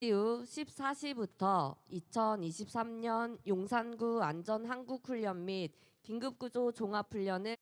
이후 14시부터 2023년 용산구 안전한국훈련 및 긴급구조 종합훈련을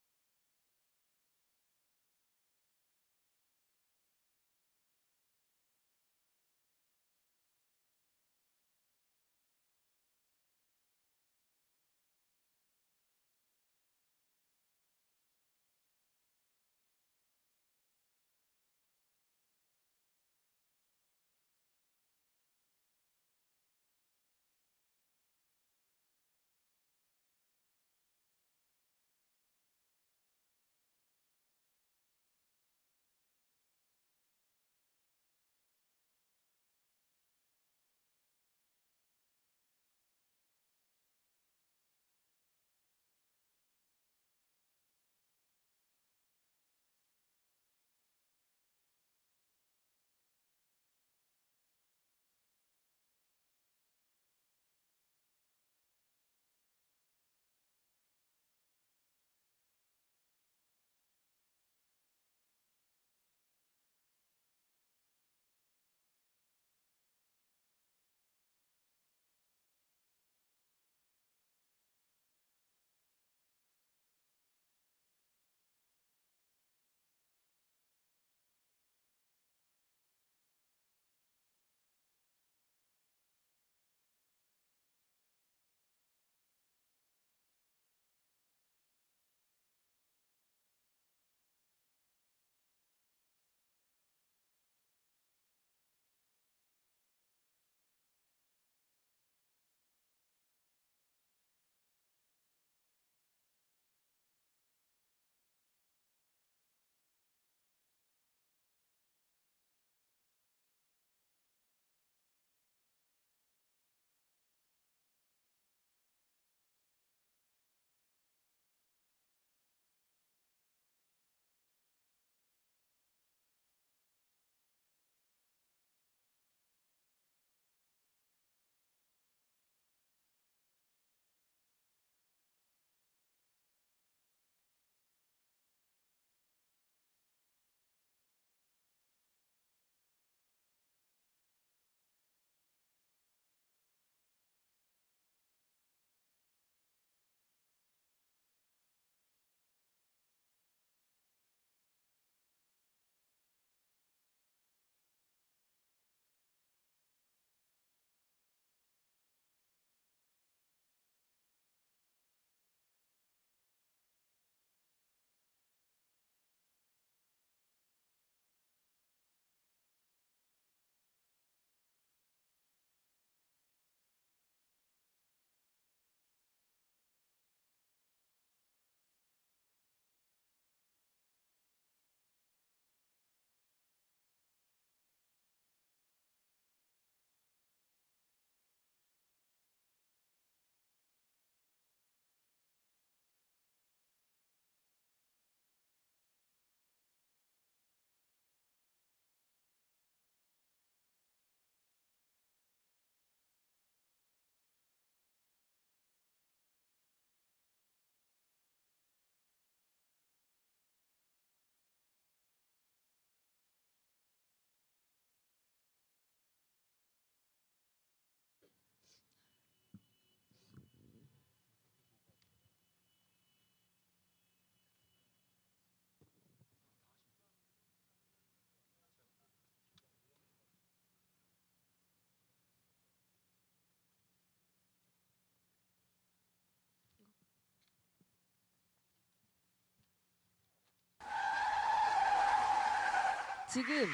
지금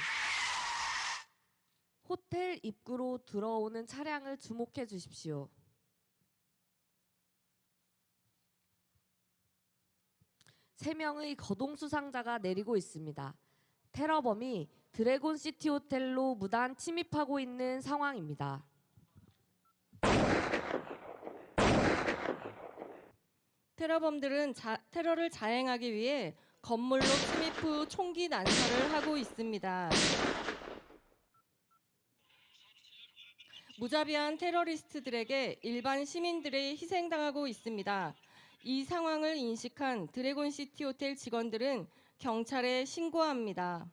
호텔 입구로 들어오는 차량을 주목해 주십시오. 세 명의 거동 수상자가 내리고 있습니다. 테러범이 드래곤 시티 호텔로 무단 침입하고 있는 상황입니다. 테러범들은 테러를 자행하기 위해 건물로 침입 후 총기 난사를 하고 있습니다. 무자비한 테러리스트들에게 일반 시민들이 희생당하고 있습니다. 이 상황을 인식한 드래곤시티 호텔 직원들은 경찰에 신고합니다.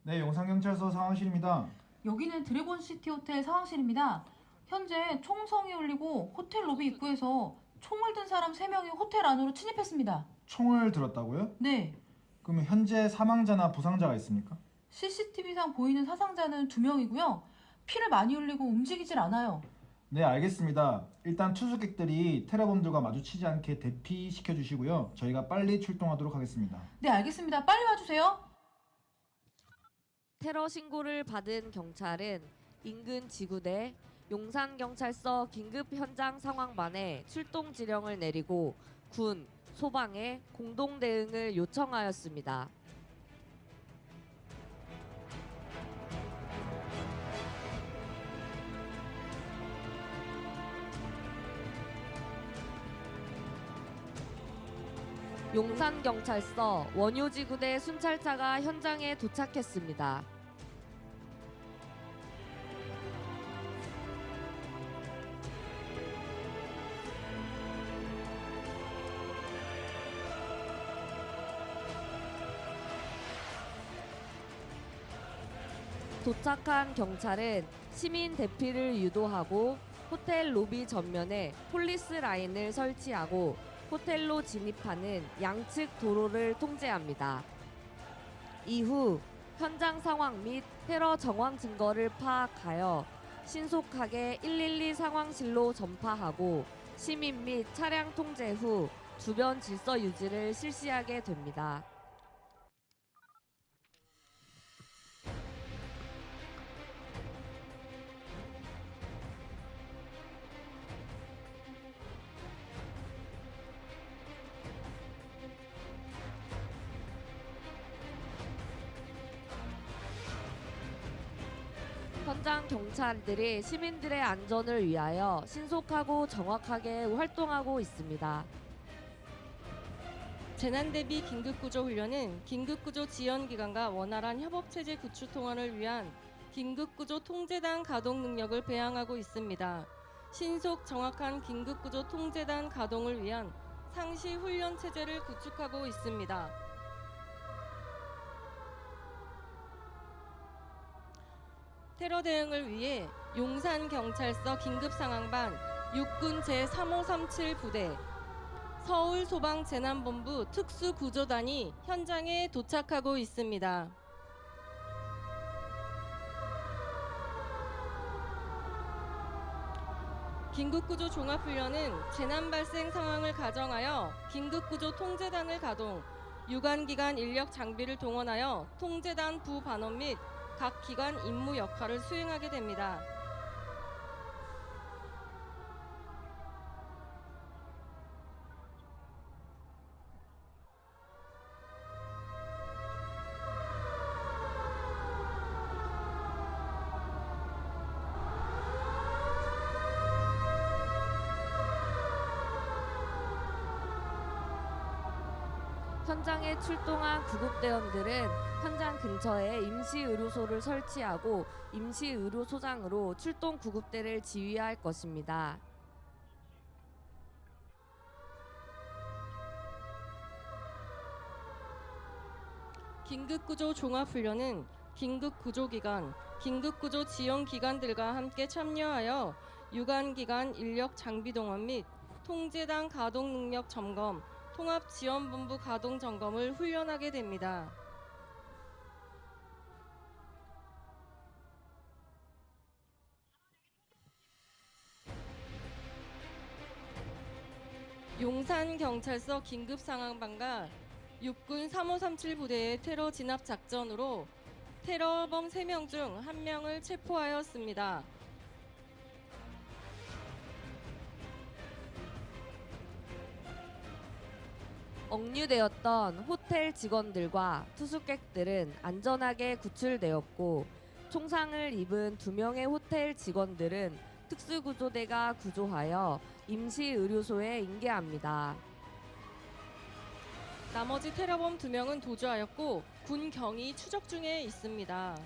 네, 용산경찰서 상황실입니다. 여기는 드래곤시티 호텔 상황실입니다. 현재 총성이 울리고 호텔 로비 입구에서 총을 든 사람 3명이 호텔 안으로 침입했습니다. 총을 들었다고요? 네, 그러면 현재 사망자나 부상자가 있습니까? CCTV상 보이는 사상자는 2명이고요. 피를 많이 흘리고 움직이질 않아요. 네, 알겠습니다. 일단 투숙객들이 테러범들과 마주치지 않게 대피시켜 주시고요. 저희가 빨리 출동하도록 하겠습니다. 네, 알겠습니다. 빨리 와주세요. 테러 신고를 받은 경찰은 인근 지구대 용산경찰서 긴급 현장 상황반에 출동 지령을 내리고 군, 소방에 공동 대응을 요청하였습니다. 용산경찰서 원효지구대 순찰차가 현장에 도착했습니다. 도착한 경찰은 시민 대피를 유도하고 호텔 로비 전면에 폴리스 라인을 설치하고 호텔로 진입하는 양측 도로를 통제합니다. 이후 현장 상황 및 테러 정황 증거를 파악하여 신속하게 112 상황실로 전파하고 시민 및 차량 통제 후 주변 질서 유지를 실시하게 됩니다. 현장 경찰들이 시민들의 안전을 위하여 신속하고 정확하게 활동하고 있습니다. 재난대비 긴급구조훈련은 긴급구조 지원기관과 원활한 협업체제 구축 통합을 위한 긴급구조 통제단 가동 능력을 배양하고 있습니다. 신속 정확한 긴급구조 통제단 가동을 위한 상시 훈련 체제를 구축하고 있습니다. 테러 대응을 위해 용산경찰서 긴급상황반 육군 제3537 부대, 서울소방재난본부 특수구조단이 현장에 도착하고 있습니다. 긴급구조 종합훈련은 재난 발생 상황을 가정하여 긴급구조 통제단을 가동, 유관기관 인력 장비를 동원하여 통제단 부반원 및 각 기관 임무 역할을 수행하게 됩니다. 현장에 출동한 구급대원들은 현장 근처에 임시의료소를 설치하고 임시의료소장으로 출동 구급대를 지휘할 것입니다. 긴급구조 종합훈련은 긴급구조기관, 긴급구조 지원기관들과 함께 참여하여 유관기관 인력 장비 동원 및 통제단 가동 능력 점검, 통합지원본부 가동 점검을 훈련하게 됩니다. 용산경찰서 긴급상황반과 육군 3537 부대의 테러 진압 작전으로 테러범 3명 중 1명을 체포하였습니다. 억류되었던 호텔 직원들과 투숙객들은 안전하게 구출되었고 총상을 입은 2명의 호텔 직원들은 특수구조대가 구조하여 임시의료소에 인계합니다. 나머지 테러범 2명은 도주하였고 군 경위 추적 중에 있습니다.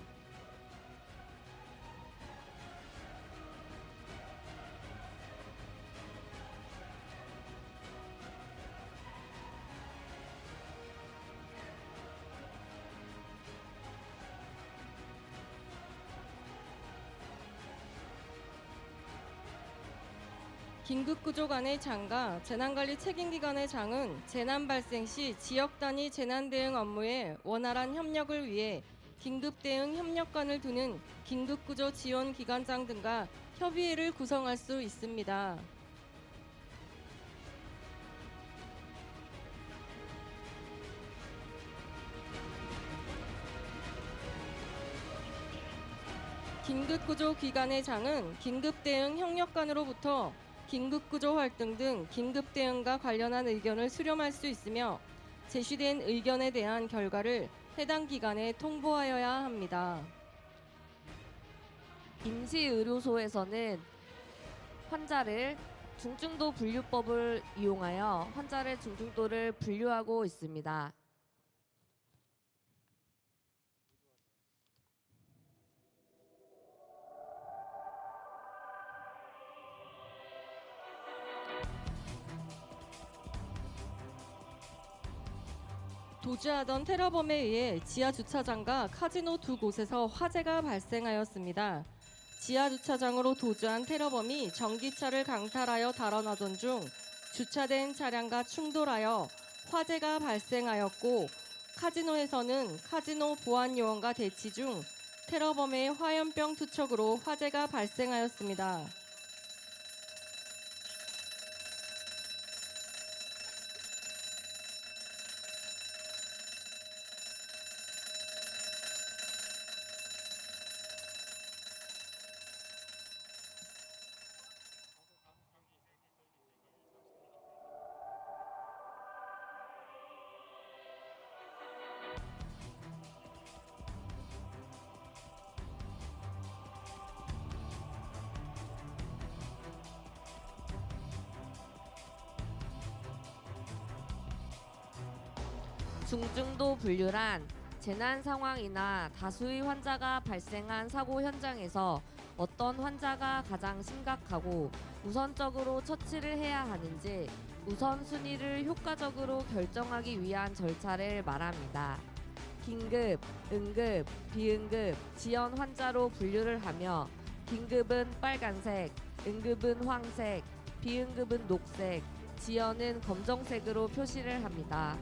긴급구조관의 장과 재난관리 책임기관의 장은 재난 발생 시 지역 단위 재난 대응 업무에 원활한 협력을 위해 긴급대응 협력관을 두는 긴급구조 지원기관장 등과 협의회를 구성할 수 있습니다. 긴급구조기관의 장은 긴급대응 협력관으로부터 긴급구조 활동 등 긴급대응과 관련한 의견을 수렴할 수 있으며 제시된 의견에 대한 결과를 해당 기관에 통보하여야 합니다. 임시의료소에서는 환자를 중증도 분류법을 이용하여 환자의 중증도를 분류하고 있습니다. 도주하던 테러범에 의해 지하 주차장과 카지노 두 곳에서 화재가 발생하였습니다. 지하 주차장으로 도주한 테러범이 전기차를 강탈하여 달아나던 중 주차된 차량과 충돌하여 화재가 발생하였고, 카지노에서는 카지노 보안 요원과 대치 중 테러범의 화염병 투척으로 화재가 발생하였습니다. 중증도 분류란 재난 상황이나 다수의 환자가 발생한 사고 현장에서 어떤 환자가 가장 심각하고 우선적으로 처치를 해야 하는지 우선순위를 효과적으로 결정하기 위한 절차를 말합니다. 긴급, 응급, 비응급, 지연 환자로 분류를 하며 긴급은 빨간색, 응급은 황색, 비응급은 녹색, 지연은 검정색으로 표시를 합니다.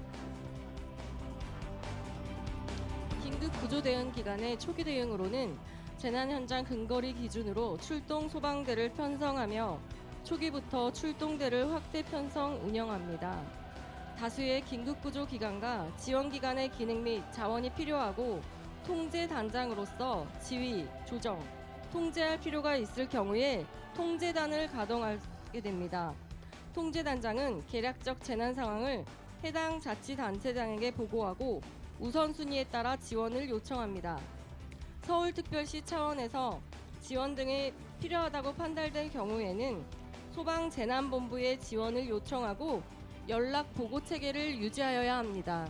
긴급구조대응 기관의 초기 대응으로는 재난 현장 근거리 기준으로 출동 소방대를 편성하며 초기부터 출동대를 확대 편성 운영합니다. 다수의 긴급구조 기관과 지원기관의 기능 및 자원이 필요하고 통제단장으로서 지휘, 조정, 통제할 필요가 있을 경우에 통제단을 가동하게 됩니다. 통제단장은 계략적 재난 상황을 해당 자치단체장에게 보고하고 우선순위에 따라 지원을 요청합니다. 서울특별시 차원에서 지원 등이 필요하다고 판단될 경우에는 소방재난본부에 지원을 요청하고 연락 보고 체계를 유지하여야 합니다.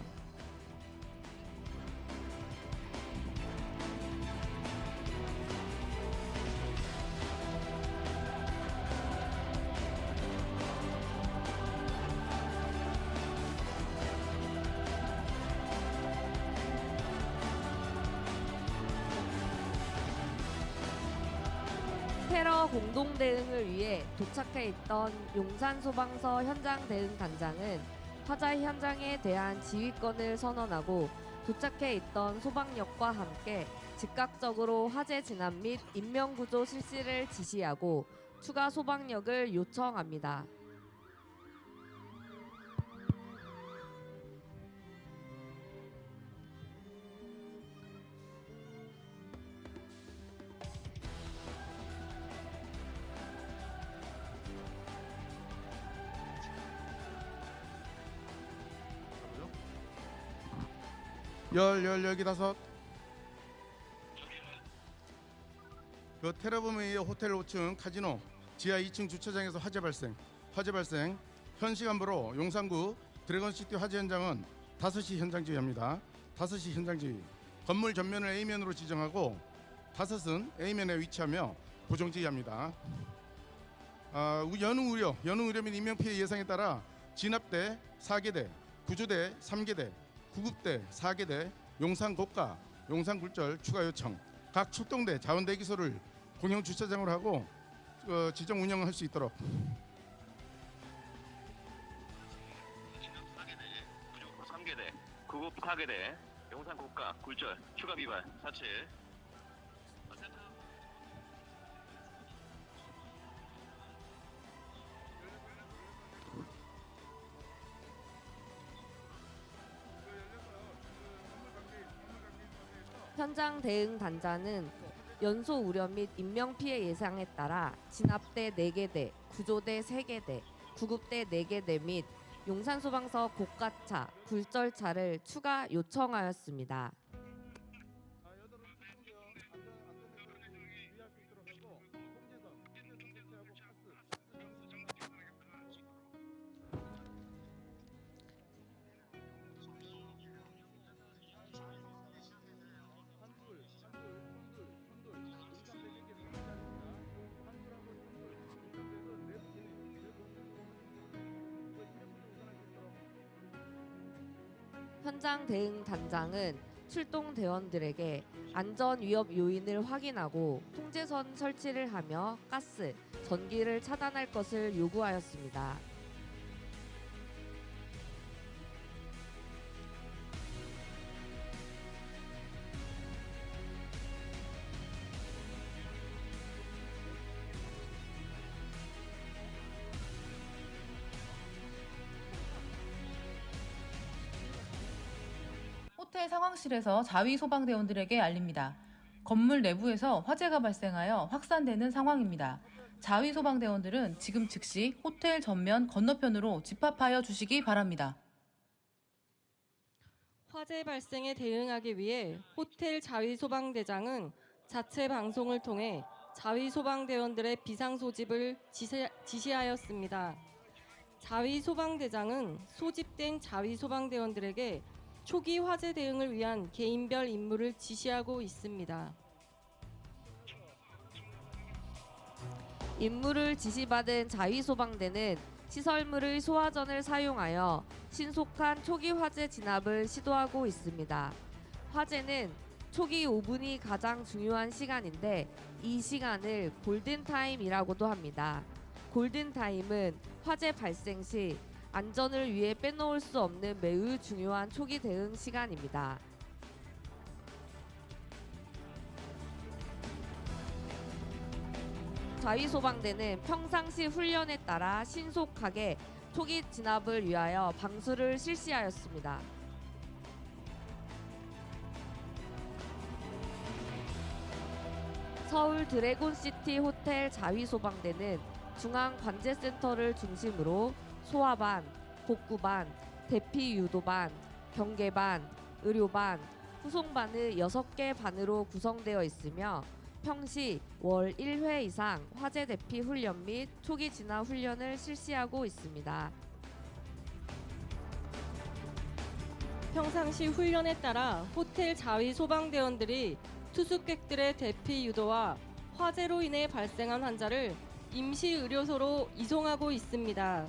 테러 공동 대응을 위해 도착해 있던 용산소방서 현장 대응 단장은 화재 현장에 대한 지휘권을 선언하고 도착해 있던 소방력과 함께 즉각적으로 화재 진압 및 인명구조 실시를 지시하고 추가 소방력을 요청합니다. 여기 다섯. 그 테러범에 의해 호텔 5층 카지노 지하 2층 주차장에서 화재 발생. 현 시간부로 용산구 드래곤시티 화재 현장은 5시 현장 지휘합니다. 5시 현장 지휘. 건물 전면을 A면으로 지정하고 5은 A면에 위치하며 고정 지휘합니다. 연후 우려 및 인명피해 예상에 따라 진압대 4개대, 구조대 3개대, 구급대 4개대, 용산 고가, 용산 굴절 추가 요청. 각 출동대 자원대기소를 공영 주차장으로 하고 지정 운영할 수 있도록. 구급 파괴대, 용산 고가, 굴절, 추가 비발, 47. 현장 대응 단자는 연소 우려 및 인명피해 예상에 따라 진압대 4개대, 구조대 3개대, 구급대 4개대 및 용산소방서 고가차, 굴절차를 추가 요청하였습니다. 현장 대응 단장은 출동 대원들에게 안전 위협 요인을 확인하고 통제선 설치를 하며 가스, 전기를 차단할 것을 요구하였습니다. 호텔 상황실에서 자위 소방대원들에게 알립니다. 건물 내부에서 화재가 발생하여 확산되는 상황입니다. 자위 소방대원들은 지금 즉시 호텔 전면 건너편으로 집합하여 주시기 바랍니다. 화재 발생에 대응하기 위해 호텔 자위소방대장은 자체 방송을 통해 자위소방대원들의 비상소집을 지시하였습니다. 자위소방대장은 소집된 자위소방대원들에게 초기 화재 대응을 위한 개인별 임무를 지시하고 있습니다. 임무를 지시받은 자위소방대는 시설물의 소화전을 사용하여 신속한 초기 화재 진압을 시도하고 있습니다. 화재는 초기 5분이 가장 중요한 시간인데 이 시간을 골든타임이라고도 합니다. 골든타임은 화재 발생 시 안전을 위해 빼놓을 수 없는 매우 중요한 초기 대응 시간입니다. 자위소방대는 평상시 훈련에 따라 신속하게 초기 진압을 위하여 방수를 실시하였습니다. 서울 드래곤시티 호텔 자위소방대는 중앙관제센터를 중심으로 소화반, 복구반, 대피유도반, 경계반, 의료반, 후송반의 6개 반으로 구성되어 있으며 평시 월 1회 이상 화재 대피 훈련 및 초기 진화 훈련을 실시하고 있습니다. 평상시 훈련에 따라 호텔 자위 소방대원들이 투숙객들의 대피 유도와 화재로 인해 발생한 환자를 임시 의료소로 이송하고 있습니다.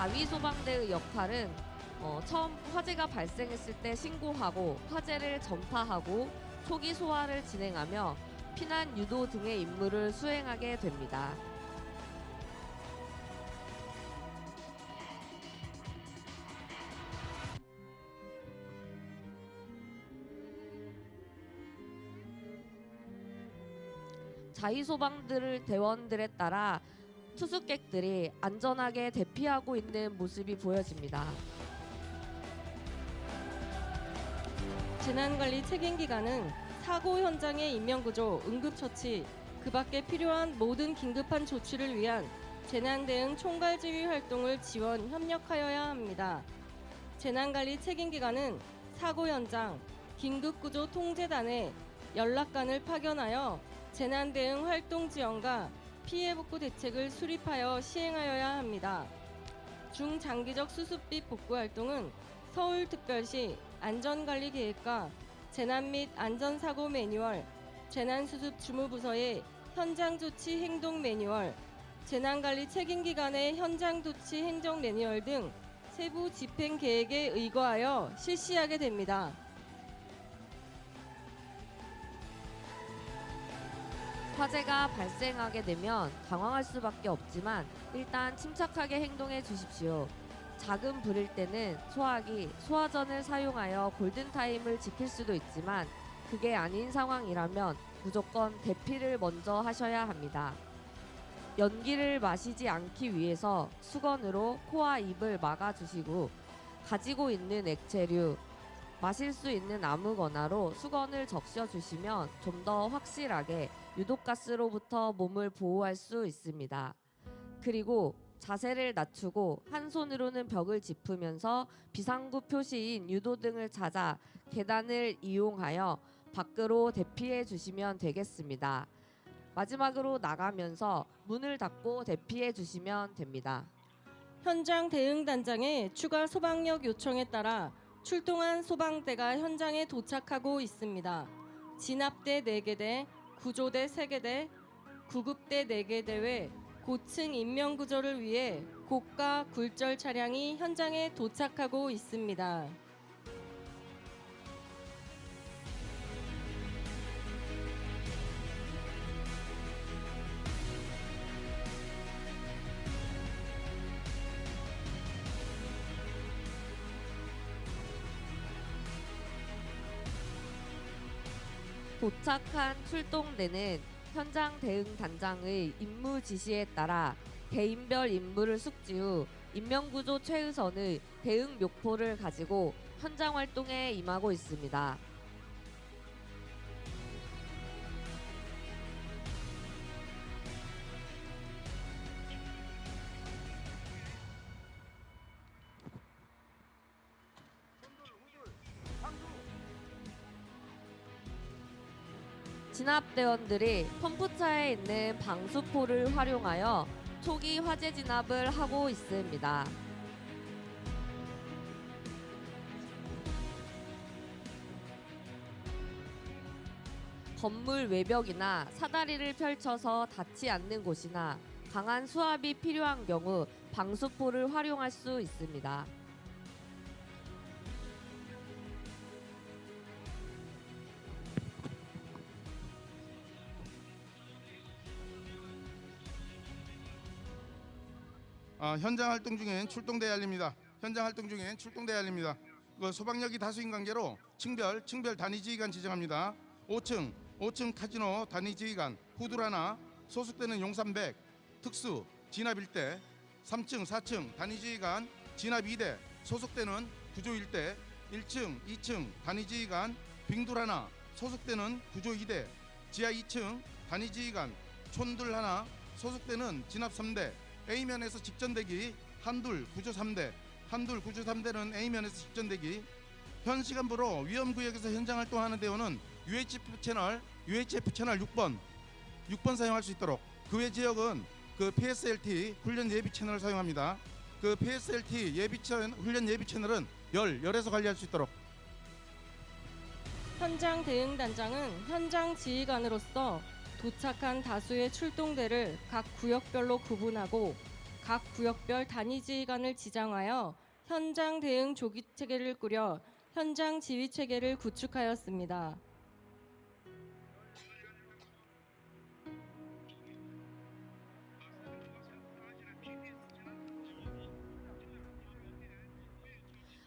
자위소방대의 역할은 처음 화재가 발생했을 때 신고하고 화재를 전파하고 초기 소화를 진행하며 피난 유도 등의 임무를 수행하게 됩니다. 자위소방들 대원들에 따라 투숙객들이 안전하게 대피하고 있는 모습이 보여집니다. 재난관리 책임기관은 사고 현장의 인명구조, 응급처치, 그 밖에 필요한 모든 긴급한 조치를 위한 재난대응 총괄지휘 활동을 지원, 협력하여야 합니다. 재난관리 책임기관은 사고 현장, 긴급구조 통제단에 연락관을 파견하여 재난대응 활동 지원과 피해 복구 대책을 수립하여 시행하여야 합니다. 중장기적 수습비 복구 활동은 서울특별시 안전관리계획과 재난 및 안전사고 매뉴얼, 재난수습 주무부서의 현장조치 행동 매뉴얼, 재난관리 책임기관의 현장조치 행정 매뉴얼 등 세부 집행 계획에 의거하여 실시하게 됩니다. 화재가 발생하게 되면 당황할 수밖에 없지만 일단 침착하게 행동해 주십시오. 작은 불일 때는 소화기, 소화전을 사용하여 골든타임을 지킬 수도 있지만 그게 아닌 상황이라면 무조건 대피를 먼저 하셔야 합니다. 연기를 마시지 않기 위해서 수건으로 코와 입을 막아주시고 가지고 있는 액체류, 마실 수 있는 아무거나로 수건을 적셔주시면 좀 더 확실하게 유독가스로부터 몸을 보호할 수 있습니다. 그리고 자세를 낮추고 한 손으로는 벽을 짚으면서 비상구 표시인 유도등을 찾아 계단을 이용하여 밖으로 대피해 주시면 되겠습니다. 마지막으로 나가면서 문을 닫고 대피해 주시면 됩니다. 현장 대응단장의 추가 소방력 요청에 따라 출동한 소방대가 현장에 도착하고 있습니다. 진압대 4개대, 구조대 3개대, 구급대 4개대 외 고층 인명구조를 위해 고가 굴절 차량이 현장에 도착하고 있습니다. 도착한 출동대는 현장 대응 단장의 임무 지시에 따라 개인별 임무를 숙지 후 인명구조 최우선의 대응 묘포를 가지고 현장 활동에 임하고 있습니다. 진압대원들이 펌프차에 있는 방수포를 활용하여 초기 화재 진압을 하고 있습니다. 건물 외벽이나 사다리를 펼쳐서 닿지 않는 곳이나 강한 수압이 필요한 경우 방수포를 활용할 수 있습니다. 현장 활동 중엔 출동돼야 합니다. 현장 활동 중엔 출동돼야 합니다. 소방력이 다수인 관계로 층별 단위 지휘관 지정합니다. 5층 카지노 단위 지휘관 후드라나 소속되는 용산 100 특수 진압 1대 3층 4층 단위 지휘관 진압 2대 소속되는 구조 1대 1층 2층 단위 지휘관 빙둘 하나 소속되는 구조 2대 지하 2층 단위 지휘관 촌둘 하나 소속되는 진압 3대 A면에서 직전대기 한둘 구조 3대 한둘 구조 3대는 A면에서 직전대기 현 시간부로 위험구역에서 현장 활동하는 대원은 UHF 채널 6번 사용할 수 있도록 그 외 지역은 PSLT 훈련 예비 채널을 사용합니다. PSLT 훈련 예비 채널은 열에서 관리할 수 있도록. 현장 대응 단장은 현장 지휘관으로서 도착한 다수의 출동대를 각 구역별로 구분하고 각 구역별 단위 지휘관을 지정하여 현장 대응 조기 체계를 꾸려 현장 지휘 체계를 구축하였습니다.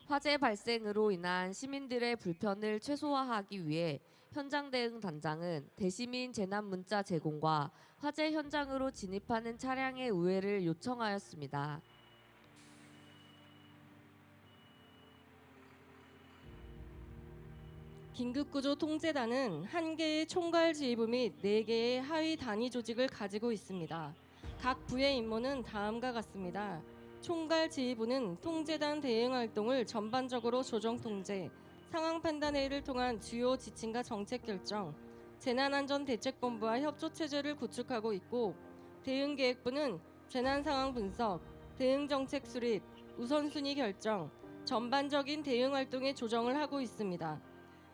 화재 발생으로 인한 시민들의 불편을 최소화하기 위해 현장 대응 단장은 대시민 재난 문자 제공과 화재 현장으로 진입하는 차량의 우회를 요청하였습니다. 긴급구조 통제단은 1개의 총괄 지휘부 및 4개의 하위 단위 조직을 가지고 있습니다. 각 부의 임무는 다음과 같습니다. 총괄 지휘부는 통제단 대응 활동을 전반적으로 조정 통제, 상황 판단 회의를 통한 주요 지침과 정책 결정, 재난안전대책본부와 협조 체제를 구축하고 있고 대응계획부는 재난 상황 분석, 대응 정책 수립, 우선순위 결정, 전반적인 대응 활동의 조정을 하고 있습니다.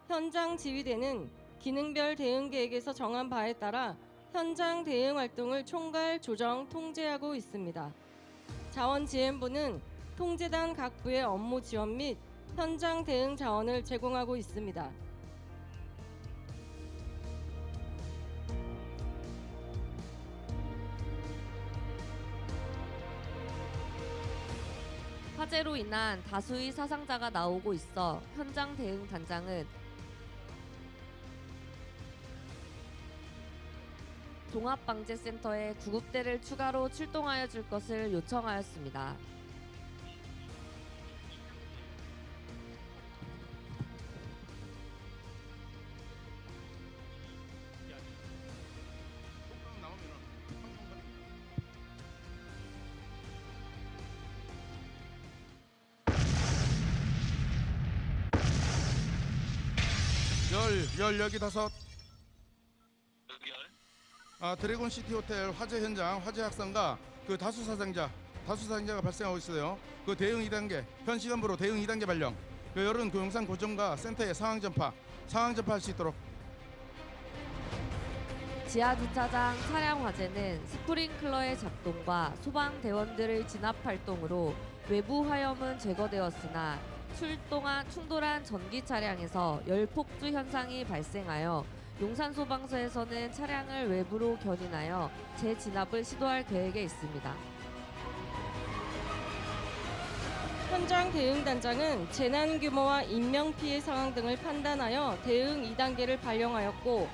현장 지휘대는 기능별 대응 계획에서 정한 바에 따라 현장 대응 활동을 총괄 조정 통제하고 있습니다. 자원지원부는 통제단 각 부의 업무 지원 및 현장 대응 자원을 제공하고 있습니다. 화재로 인한 다수의 사상자가 나오고 있어 현장 대응 단장은 종합방재센터에 구급대를 추가로 출동하여 줄 것을 요청하였습니다. 여기 다섯. 연결. 드래곤 시티 호텔 화재 현장 화재 확산과 그 다수 사상자가 발생하고 있어요. 그 대응 2단계 현 시간부로 대응 2단계 발령. 열은 그 영상 고정과 센터에 상황 전파할 수 있도록. 지하 주차장 차량 화재는 스프링클러의 작동과 소방대원들의 진압 활동으로 외부 화염은 제거되었으나 충돌한 전기 차량에서 열 폭주 현상이 발생하여 용산소방서에서는 차량을 외부로 견인하여 재진압을 시도할 계획에 있습니다. 현장 대응 단장은 재난 규모와 인명 피해 상황 등을 판단하여 대응 2단계를 발령하였고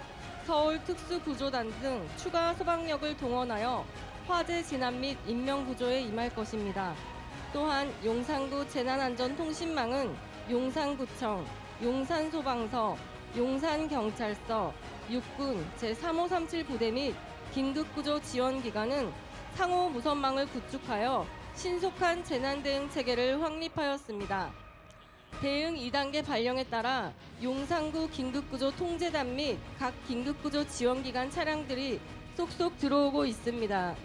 서울 특수구조단 등 추가 소방력을 동원하여 화재 진압 및 인명 구조에 임할 것입니다. 또한 용산구 재난안전통신망은 용산구청, 용산소방서, 용산경찰서, 육군 제3537 부대 및 긴급구조 지원기관은 상호 무선망을 구축하여 신속한 재난대응 체계를 확립하였습니다. 대응 2단계 발령에 따라 용산구 긴급구조 통제단 및 각 긴급구조 지원기관 차량들이 속속 들어오고 있습니다.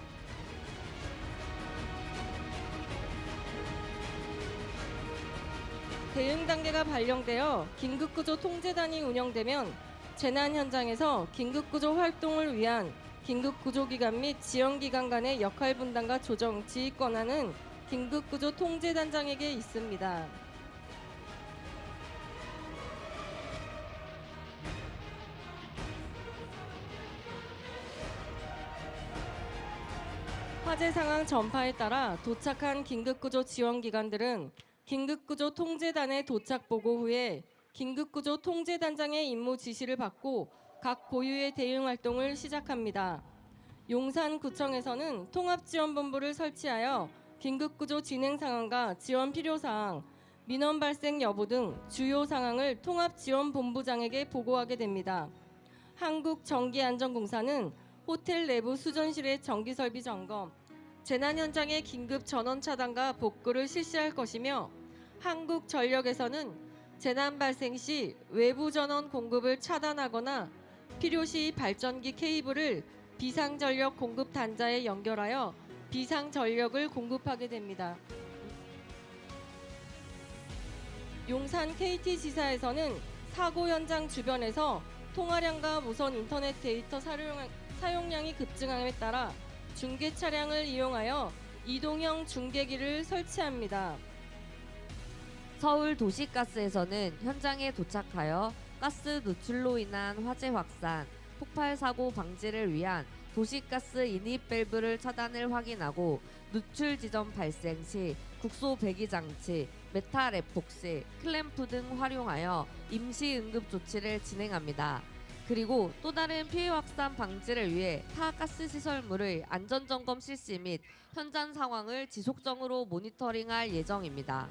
대응 단계가 발령되어 긴급구조 통제단이 운영되면 재난 현장에서 긴급구조 활동을 위한 긴급구조기관 및 지원기관 간의 역할 분담과 조정, 지휘 권한은 긴급구조 통제단장에게 있습니다. 화재 상황 전파에 따라 도착한 긴급구조 지원기관들은 긴급구조 통제단의 도착 보고 후에 긴급구조 통제단장의 임무 지시를 받고 각 고유의 대응 활동을 시작합니다. 용산구청에서는 통합지원본부를 설치하여 긴급구조 진행 상황과 지원 필요사항, 민원 발생 여부 등 주요 상황을 통합지원본부장에게 보고하게 됩니다. 한국전기안전공사는 호텔 내부 수전실의 전기설비 점검, 재난 현장의 긴급 전원 차단과 복구를 실시할 것이며 한국전력에서는 재난 발생 시 외부 전원 공급을 차단하거나 필요시 발전기 케이블을 비상전력 공급 단자에 연결하여 비상전력을 공급하게 됩니다. 용산 KT지사에서는 사고 현장 주변에서 통화량과 무선 인터넷 데이터 사용량이 급증함에 따라 중계 차량을 이용하여 이동형 중계기를 설치합니다. 서울 도시가스에서는 현장에 도착하여 가스 누출로 인한 화재 확산, 폭발 사고 방지를 위한 도시가스 인입 밸브를 차단을 확인하고 누출 지점 발생 시 국소 배기 장치, 메탈 에폭시, 클램프 등 활용하여 임시 응급 조치를 진행합니다. 그리고 또 다른 피해 확산 방지를 위해 타 가스 시설물의 안전 점검 실시 및 현장 상황을 지속적으로 모니터링할 예정입니다.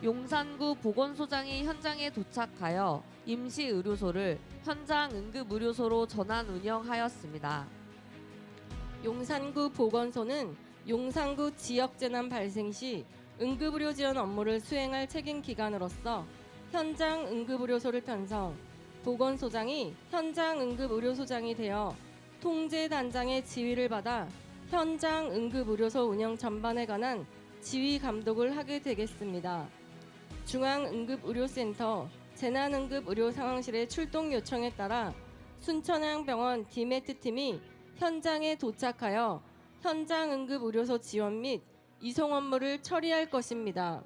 용산구 보건소장이 현장에 도착하여 임시 의료소를 현장 응급의료소로 전환 운영하였습니다. 용산구 보건소는 용산구 지역재난 발생 시 응급의료 지원 업무를 수행할 책임 기관으로서 현장 응급의료소를 편성, 보건소장이 현장 응급의료소장이 되어 통제단장의 지휘를 받아 현장 응급의료소 운영 전반에 관한 지휘 감독을 하게 되겠습니다. 중앙응급의료센터 재난응급의료상황실의 출동 요청에 따라 순천향병원 디메트팀이 현장에 도착하여 현장응급의료소 지원 및 이송 업무를 처리할 것입니다.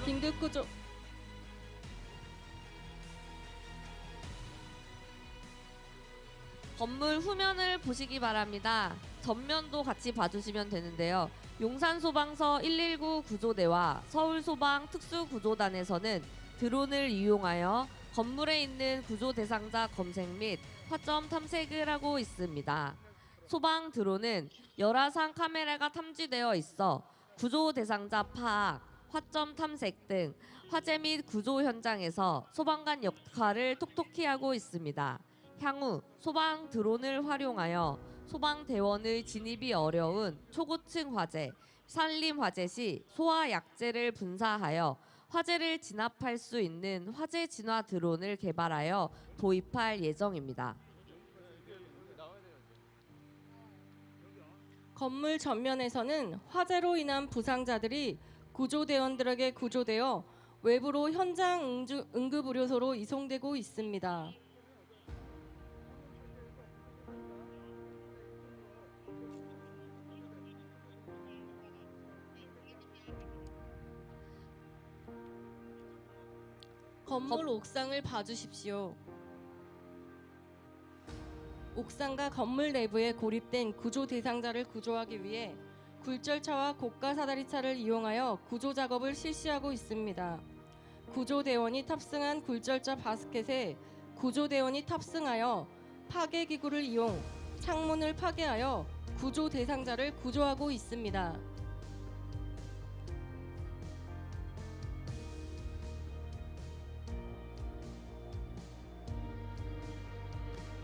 긴급구조 건물 후면을 보시기 바랍니다. 전면도 같이 봐주시면 되는데요. 용산소방서 119 구조대와 서울소방특수구조단에서는 드론을 이용하여 건물에 있는 구조 대상자 검색 및 화점 탐색을 하고 있습니다. 소방 드론은 열화상 카메라가 탐지되어 있어 구조 대상자 파악, 화점 탐색 등 화재 및 구조 현장에서 소방관 역할을 톡톡히 하고 있습니다. 향후 소방 드론을 활용하여 소방대원의 진입이 어려운 초고층 화재, 산림 화재 시 소화 약재를 분사하여 화재를 진압할 수 있는 화재 진화 드론을 개발하여 도입할 예정입니다. 건물 전면에서는 화재로 인한 부상자들이 구조대원들에게 구조되어 외부로 현장 응급의료소로 이송되고 있습니다. 건물 옥상을 봐주십시오. 옥상과 건물 내부에 고립된 구조 대상자를 구조하기 위해 굴절차와 고가 사다리차를 이용하여 구조 작업을 실시하고 있습니다. 구조대원이 탑승한 굴절차 바스켓에 구조대원이 탑승하여 파괴기구를 이용 창문을 파괴하여 구조 대상자를 구조하고 있습니다.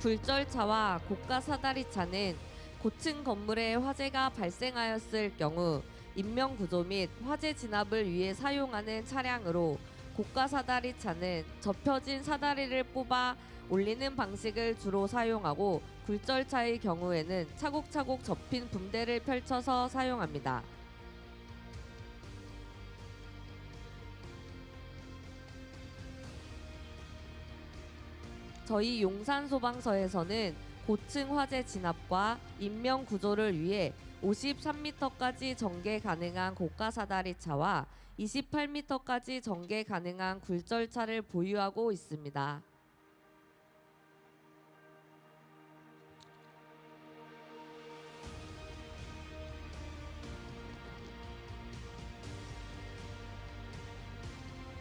굴절차와 고가 사다리차는 고층 건물에 화재가 발생하였을 경우 인명구조 및 화재 진압을 위해 사용하는 차량으로 고가 사다리차는 접혀진 사다리를 뽑아 올리는 방식을 주로 사용하고 굴절차의 경우에는 차곡차곡 접힌 붐대를 펼쳐서 사용합니다. 저희 용산소방서에서는 고층 화재 진압과 인명 구조를 위해 53m까지 전개 가능한 고가 사다리차와 28m까지 전개 가능한 굴절차를 보유하고 있습니다.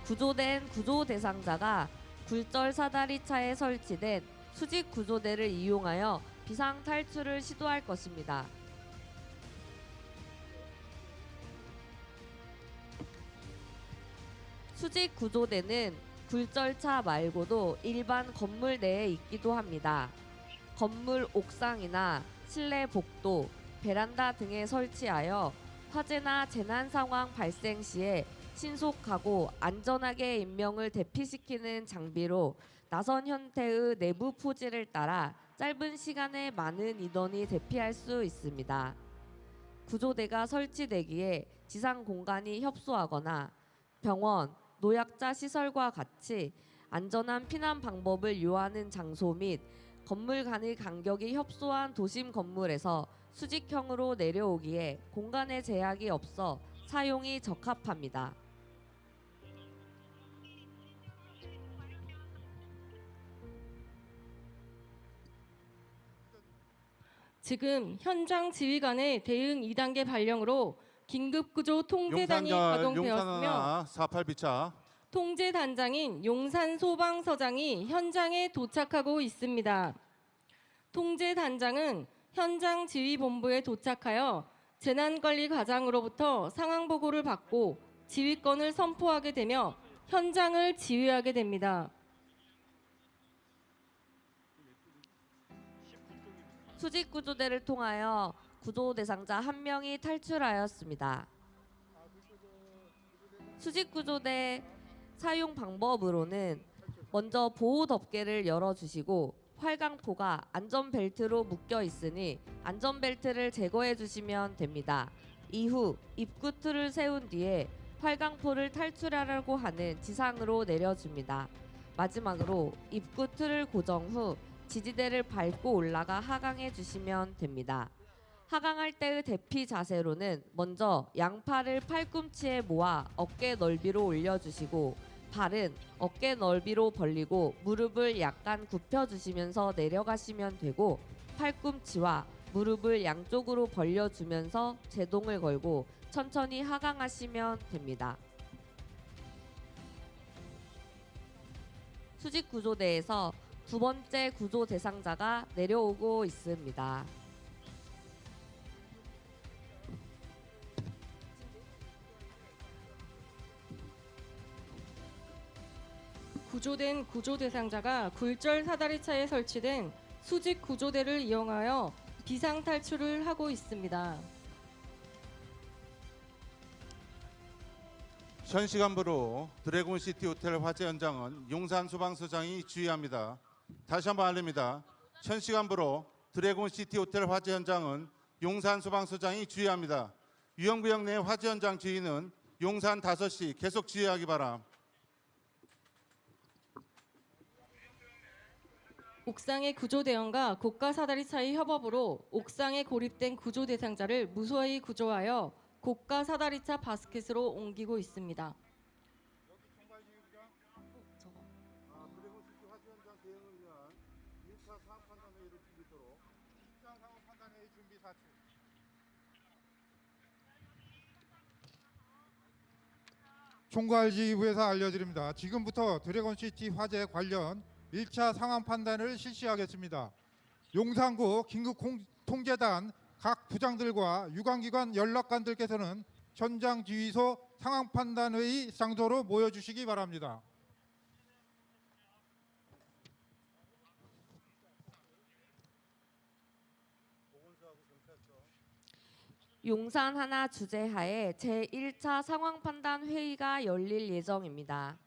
구조된 구조 대상자가 굴절 사다리차에 설치된 수직 구조대를 이용하여 비상 탈출을 시도할 것입니다. 수직 구조대는 굴절차 말고도 일반 건물 내에 있기도 합니다. 건물 옥상이나 실내 복도, 베란다 등에 설치하여 화재나 재난 상황 발생 시에 신속하고 안전하게 인명을 대피시키는 장비로 나선 형태의 내부 포지를 따라 짧은 시간에 많은 인원이 대피할 수 있습니다. 구조대가 설치되기에 지상 공간이 협소하거나 병원, 노약자 시설과 같이 안전한 피난 방법을 요하는 장소 및 건물 간의 간격이 협소한 도심 건물에서 수직형으로 내려오기에 공간의 제약이 없어 사용이 적합합니다. 지금 현장 지휘관의 대응 2단계 발령으로 긴급구조 통제단이 가동되었으며 용산 48비차 통제단장인 용산소방서장이 현장에 도착하고 있습니다. 통제단장은 현장 지휘본부에 도착하여 재난관리과장으로부터 상황보고를 받고 지휘권을 선포하게 되며 현장을 지휘하게 됩니다. 수직 구조대를 통하여 구조 대상자 1명이 탈출하였습니다. 수직구조대 사용 방법으로는 먼저 보호 덮개를 열어주시고 활강포가 안전벨트로 묶여 있으니 안전벨트를 제거해 주시면 됩니다. 이후 입구 틀을 세운 뒤에 활강포를 탈출하려고 하는 지상으로 내려줍니다. 마지막으로 입구 틀을 고정 후 지지대를 밟고 올라가 하강해 주시면 됩니다. 하강할 때의 대피 자세로는 먼저 양팔을 팔꿈치에 모아 어깨 넓이로 올려주시고 발은 어깨 넓이로 벌리고 무릎을 약간 굽혀주시면서 내려가시면 되고 팔꿈치와 무릎을 양쪽으로 벌려주면서 제동을 걸고 천천히 하강하시면 됩니다. 수직 구조대에서 두 번째 구조 대상자가 내려오고 있습니다. 구조된 구조 대상자가 굴절 사다리차에 설치된 수직 구조대를 이용하여 비상 탈출을 하고 있습니다. 현 시간부로 드래곤시티 호텔 화재 현장은 용산 소방서장이 주의합니다. 다시 한번 알립니다. 현 시간부로 드래곤시티 호텔 화재 현장은 용산 소방서장이 주의합니다. 유형구역 내 화재 현장 주의는 용산 5시 계속 주의하기 바랍니다. 옥상의 구조대원과 고가 사다리차의 협업으로 옥상에 고립된 구조 대상자를 무사히 구조하여 고가 사다리차 바스켓으로 옮기고 있습니다. 드래곤시티 화재 현장 대응을 위한 1차 상황 판단 회의를 준비토록 1차 상황 판단 회의 준비 사측. 총괄지휘부에서 알려드립니다. 지금부터 드래곤시티 화재 관련 1차 상황 판단을 실시하겠습니다. 용산구 긴급통제단 각 부장들과 유관기관 연락관들께서는 현장 지휘소 상황 판단회의 장소로 모여주시기 바랍니다. 용산 하나 주재하에 제1차 상황 판단 회의가 열릴 예정입니다.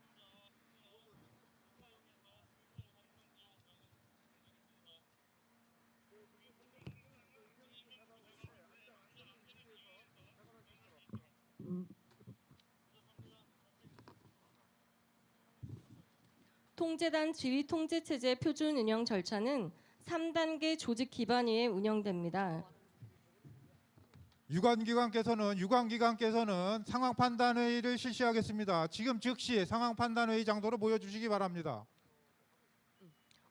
통제단 지휘 통제체제 표준 운영 절차는 3단계 조직 기반위에 운영됩니다. 유관기관께서는 상황 판단 회의를 실시하겠습니다. 지금 즉시 상황 판단 회의 장소로 모여주시기 바랍니다.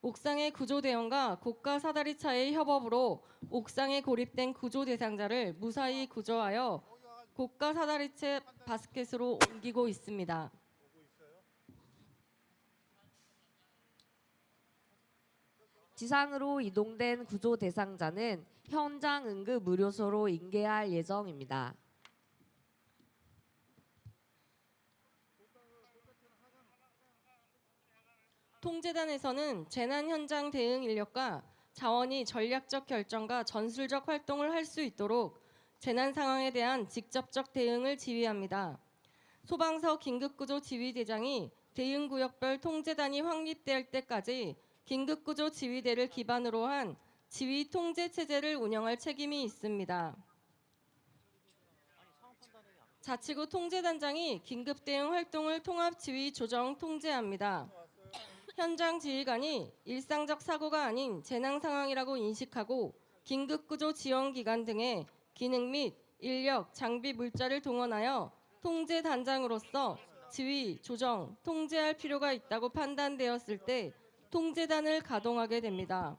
옥상의 구조대원과 고가 사다리차의 협업으로 옥상에 고립된 구조 대상자를 무사히 구조하여 고가 사다리차 바스켓으로 옮기고 있습니다. 지상으로 이동된 구조 대상자는 현장 응급 의료소로 인계할 예정입니다. 통제단에서는 재난 현장 대응 인력과 자원이 전략적 결정과 전술적 활동을 할 수 있도록 재난 상황에 대한 직접적 대응을 지휘합니다. 소방서 긴급구조 지휘대장이 대응구역별 통제단이 확립될 때까지 긴급구조 지휘대를 기반으로 한 지휘 통제 체제를 운영할 책임이 있습니다. 자치구 통제단장이 긴급 대응 활동을 통합 지휘 조정 통제합니다. 현장 지휘관이 일상적 사고가 아닌 재난 상황이라고 인식하고 긴급구조 지원 기관 등의 기능 및 인력, 장비, 물자를 동원하여 통제단장으로서 지휘, 조정, 통제할 필요가 있다고 판단되었을 때 통제단을 가동하게 됩니다.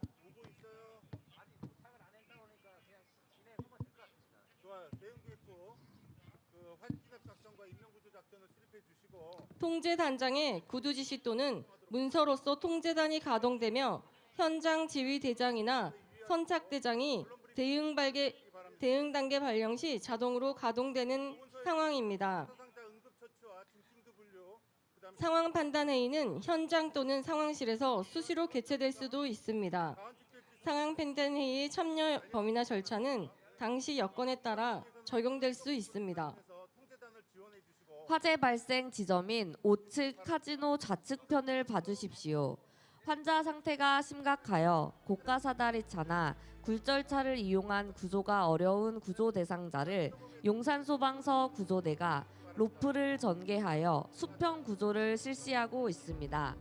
좋아요. 대응기획부 활기납 작전과 인명구조 작전을 수립해 주시고 통제단장의 구두 지시 또는 문서로서 통제단이 가동되며 현장 지휘대장이나 선착대장이 대응 단계 발령 시 자동으로 가동되는 상황입니다. 상황 판단 회의는 현장 또는 상황실에서 수시로 개최될 수도 있습니다. 상황 판단 회의의 참여 범위나 절차는 당시 여건에 따라 적용될 수 있습니다. 화재 발생 지점인 5층 카지노 좌측편을 봐주십시오. 환자 상태가 심각하여 고가 사다리 차나 굴절차를 이용한 구조가 어려운 구조 대상자를 용산소방서 구조대가 로프를 전개하여 수평 구조를 실시하고 있습니다.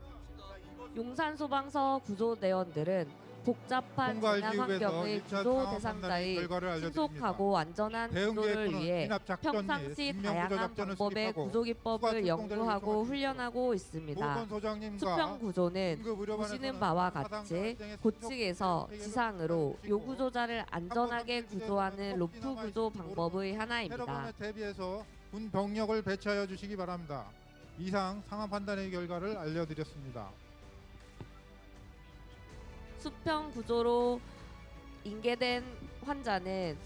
용산소방서 구조대원들은 복잡한 통과할 재난 지역에서 환경의 1차 구조 상황 판단의 대상자의 결과를 알려드립니다. 신속하고 안전한 대응 구조를 계획부는 위해 진압 작전 및 평상시 인명 구조 다양한 작전을 방법의 수립하고 구조 기법을 추가 연구하고 출동대를 훈련하고 있습니다. 보건소장님과 수평 구조는 응급의료반에서는 보시는 바와 사상 같이 발생의 고층에서 신속 지상으로 대응을 요구조자를 안전하게 항공 구조하는 로프 섭취나 구조 방법의 하나입니다. 테러범에 대비해서 군 병력을 배치하여 주시기 바랍니다. 이상 상황 판단의 결과를 알려드렸습니다. 수평 구조로 인계된 환자는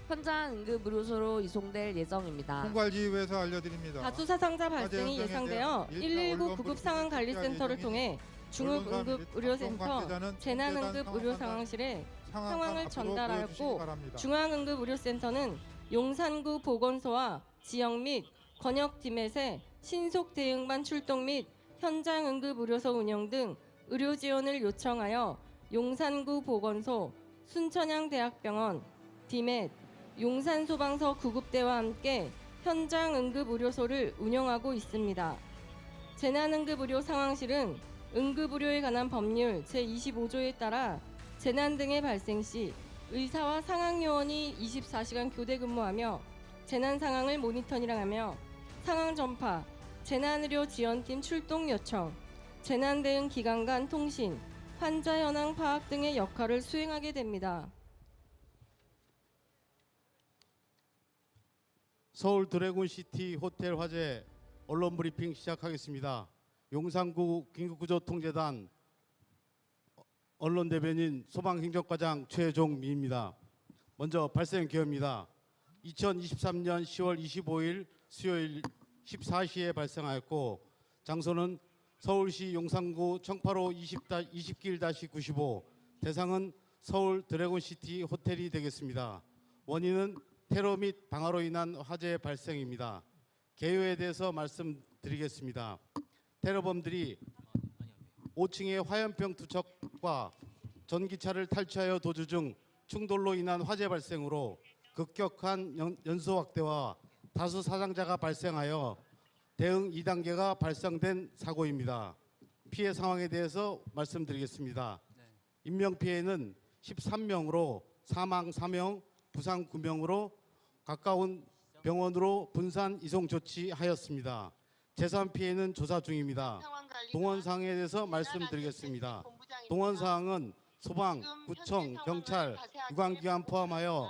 현장 응급의료소로 이송될 예정입니다. 총괄지휘부에서 알려드립니다. 다수 사상자 발생이 화재 예상되어 현장에 대한 119 언론 구급상황관리센터를 브리핑 통해 중앙응급의료센터, 재난응급의료상황실에 상황을 전달하였고 중앙응급의료센터는 용산구 보건소와 지역 및 권역팀에서 신속 대응반 출동 및 현장 응급의료소 운영 등 의료 지원을 요청하여 용산구 보건소, 순천향대학병원, 디멧, 용산소방서 구급대와 함께 현장 응급의료소를 운영하고 있습니다. 재난응급의료 상황실은 응급의료에 관한 법률 제25조에 따라 재난 등의 발생 시 의사와 상황요원이 24시간 교대 근무하며 재난 상황을 모니터링하며 상황 전파, 재난의료 지원팀 출동 요청, 재난 대응 기관 간 통신, 환자 현황 파악 등의 역할을 수행하게 됩니다. 서울 드래곤시티 호텔 화재 언론 브리핑 시작하겠습니다. 용산구 긴급구조통제단 언론 대변인 소방행정과장 최종미입니다. 먼저 발생 기호입니다. 2023년 10월 25일 수요일 14시에 발생하였고 장소는 서울시 용산구 청파로 20길-95 대상은 서울 드래곤시티 호텔이 되겠습니다. 원인은 테러 및 방화로 인한 화재 발생입니다. 개요에 대해서 말씀드리겠습니다. 테러범들이 5층의 화염병 투척과 전기차를 탈취하여 도주 중 충돌로 인한 화재 발생으로 급격한 연소 확대와 다수 사상자가 발생하여 대응 2단계가 발생된 사고입니다. 피해 상황에 대해서 말씀드리겠습니다. 인명피해는 13명으로 사망 4명, 부상 9명으로 가까운 병원으로 분산 이송 조치하였습니다. 재산 피해는 조사 중입니다. 동원 사항에 대해서 말씀드리겠습니다. 동원 사항은 소방, 구청, 경찰, 유관기관 포함하여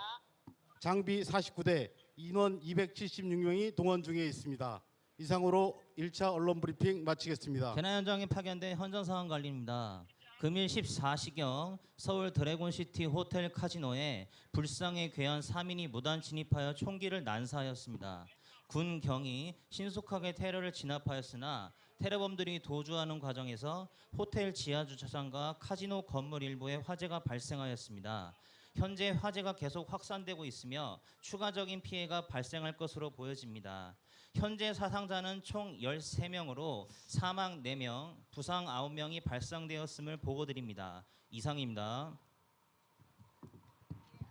장비 49대, 인원 276명이 동원 중에 있습니다. 이상으로 1차 언론 브리핑 마치겠습니다. 재난 현장에 파견된 현장 상황 관리입니다. 금일 14시경 서울 드래곤시티 호텔 카지노에 불상에 괴한 3인이 무단 진입하여 총기를 난사하였습니다. 군 경이 신속하게 테러를 진압하였으나 테러범들이 도주하는 과정에서 호텔 지하 주차장과 카지노 건물 일부에 화재가 발생하였습니다. 현재 화재가 계속 확산되고 있으며 추가적인 피해가 발생할 것으로 보여집니다. 현재 사상자는 총 13명으로 사망 4명, 부상 9명이 발생되었음을 보고드립니다. 이상입니다.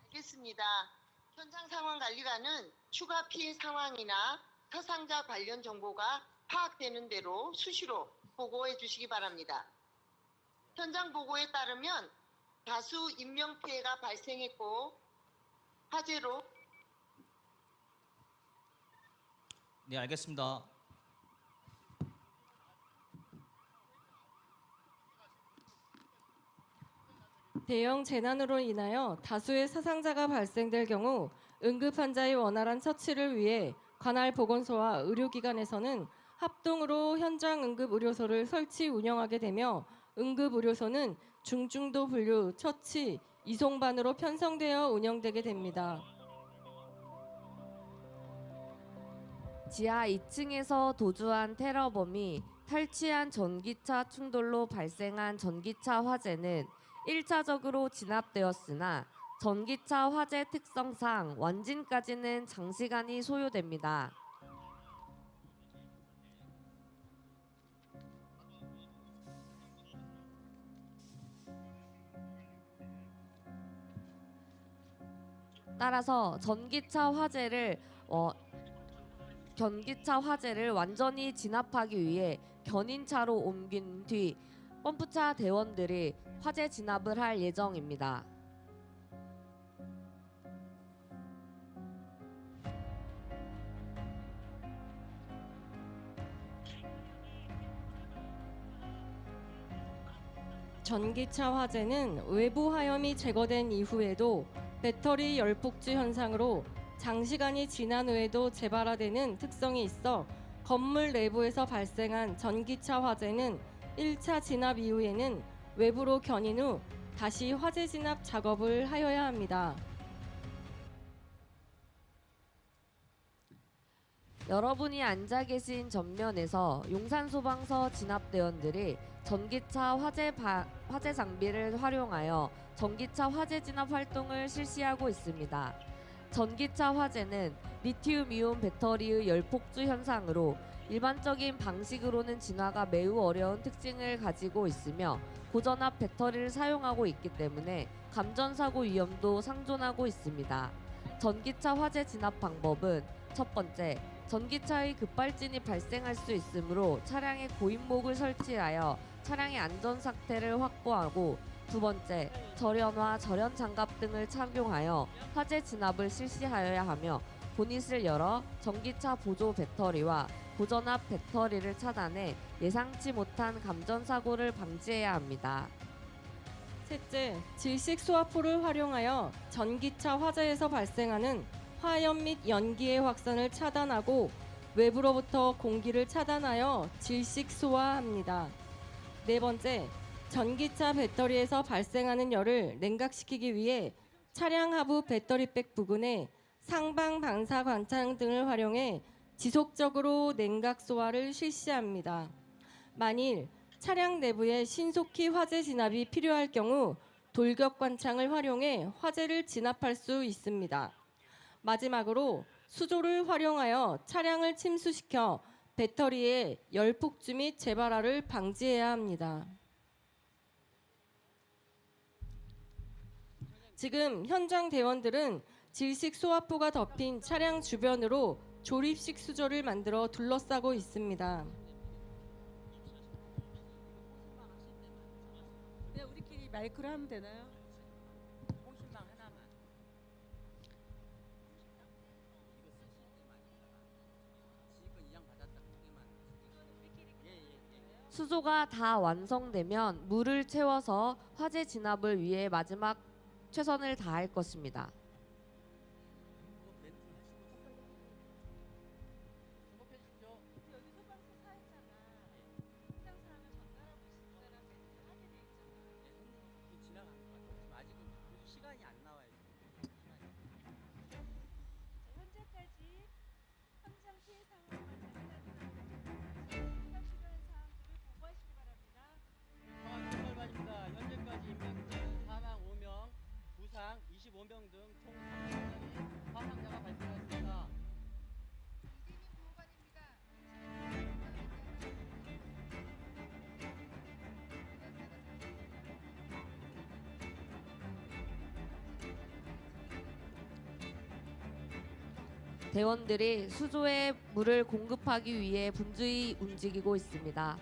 알겠습니다. 현장 상황 관리관은 추가 피해 상황이나 사상자 관련 정보가 파악되는 대로 수시로 보고해 주시기 바랍니다. 현장 보고에 따르면 다수 인명 피해가 발생했고 화재로 네, 알겠습니다. 대형 재난으로 인하여 다수의 사상자가 발생될 경우 응급 환자의 원활한 처치를 위해 관할 보건소와 의료기관에서는 합동으로 현장 응급의료소를 설치 운영하게 되며 응급의료소는 중증도 분류, 처치, 이송반으로 편성되어 운영되게 됩니다. 지하 2층에서 도주한 테러범이 탈취한 전기차 충돌로 발생한 전기차 화재는 1차적으로 진압되었으나 전기차 화재 특성상 완진까지는 장시간이 소요됩니다. 따라서 견기차 화재를 완전히 진압하기 위해 견인차로 옮긴 뒤 펌프차 대원들이 화재 진압을 할 예정입니다. 전기차 화재는 외부 화염이 제거된 이후에도 배터리 열폭주 현상으로 장시간이 지난 후에도 재발화되는 특성이 있어 건물 내부에서 발생한 전기차 화재는 1차 진압 이후에는 외부로 견인 후 다시 화재 진압 작업을 하여야 합니다. 여러분이 앉아 계신 전면에서 용산소방서 진압대원들이 전기차 화재 장비를 활용하여 전기차 화재 진압 활동을 실시하고 있습니다. 전기차 화재는 리튬이온 배터리의 열폭주 현상으로 일반적인 방식으로는 진화가 매우 어려운 특징을 가지고 있으며 고전압 배터리를 사용하고 있기 때문에 감전사고 위험도 상존하고 있습니다. 전기차 화재 진압 방법은 첫 번째, 전기차의 급발진이 발생할 수 있으므로 차량에 고인목을 설치하여 차량의 안전 상태를 확보하고, 두 번째, 절연화, 절연 장갑 등을 착용하여 화재 진압을 실시하여야 하며 보닛을 열어 전기차 보조 배터리와 고전압 배터리를 차단해 예상치 못한 감전 사고를 방지해야 합니다. 셋째, 질식 수화포를 활용하여 전기차 화재에서 발생하는 화염 및 연기의 확산을 차단하고 외부로부터 공기를 차단하여 질식 소화합니다. 네 번째, 전기차 배터리에서 발생하는 열을 냉각시키기 위해 차량 하부 배터리백 부근에 상방 방사 관창 등을 활용해 지속적으로 냉각 소화를 실시합니다. 만일 차량 내부에 신속히 화재 진압이 필요할 경우 돌격 관창을 활용해 화재를 진압할 수 있습니다. 마지막으로 수조를 활용하여 차량을 침수시켜 배터리의 열폭주 및 재발화를 방지해야 합니다. 지금 현장 대원들은 질식 소화포가 덮인 차량 주변으로 조립식 수조를 만들어 둘러싸고 있습니다. 그냥 우리끼리 마이크로 하면 되나요? 수조가 다 완성되면 물을 채워서 화재 진압을 위해 마지막 최선을 다할 것입니다. 현재까지 인명된 사망 5명, 부상 25명 등 총 3명의 사상자가 발생했습니다. 대원들이 수조에 물을 공급하기 위해 분주히 움직이고 있습니다.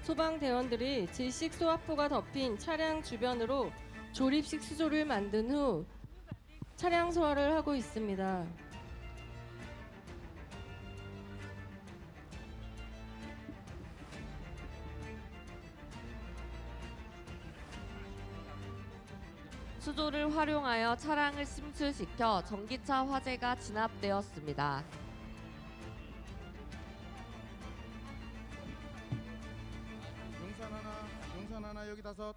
소방대원들이 질식 소화포가 덮인 차량 주변으로 조립식 수조를 만든 후 차량 소화를 하고 있습니다. 수조를 활용하여 차량을 침출시켜 전기차 화재가 진압되었습니다. 용산 하나 여기 다섯.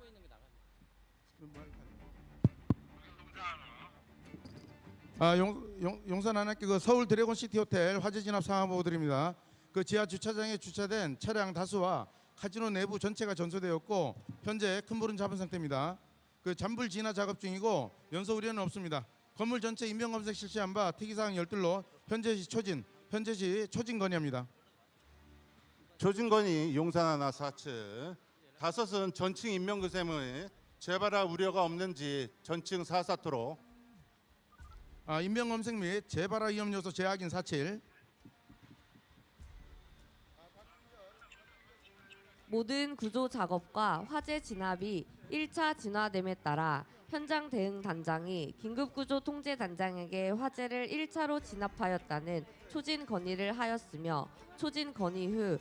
용산 하나께 그 서울 드래곤 시티 호텔 화재 진압 상황 보고 드립니다. 그 지하 주차장에 주차된 차량 다수와 카지노 내부 전체가 전소되었고 현재 큰 불은 잡은 상태입니다. 그 잔불 진화 작업 중이고 연소 우려는 없습니다. 건물 전체 인명 검색 실시한 바 특이사항 12로 현재시 초진 건의합니다. 조진 건의 용산 하나 4층. 5은 전층 인명그셈의 재발할 우려가 없는지 전층 4사토로. 인명 검색 및 재발화 위험 요소 재확인 47. 모든 구조 작업과 화재 진압이 1차 진화됨에 따라 현장 대응 단장이 긴급구조 통제 단장에게 화재를 1차로 진압하였다는 초진 건의를 하였으며 초진 건의 후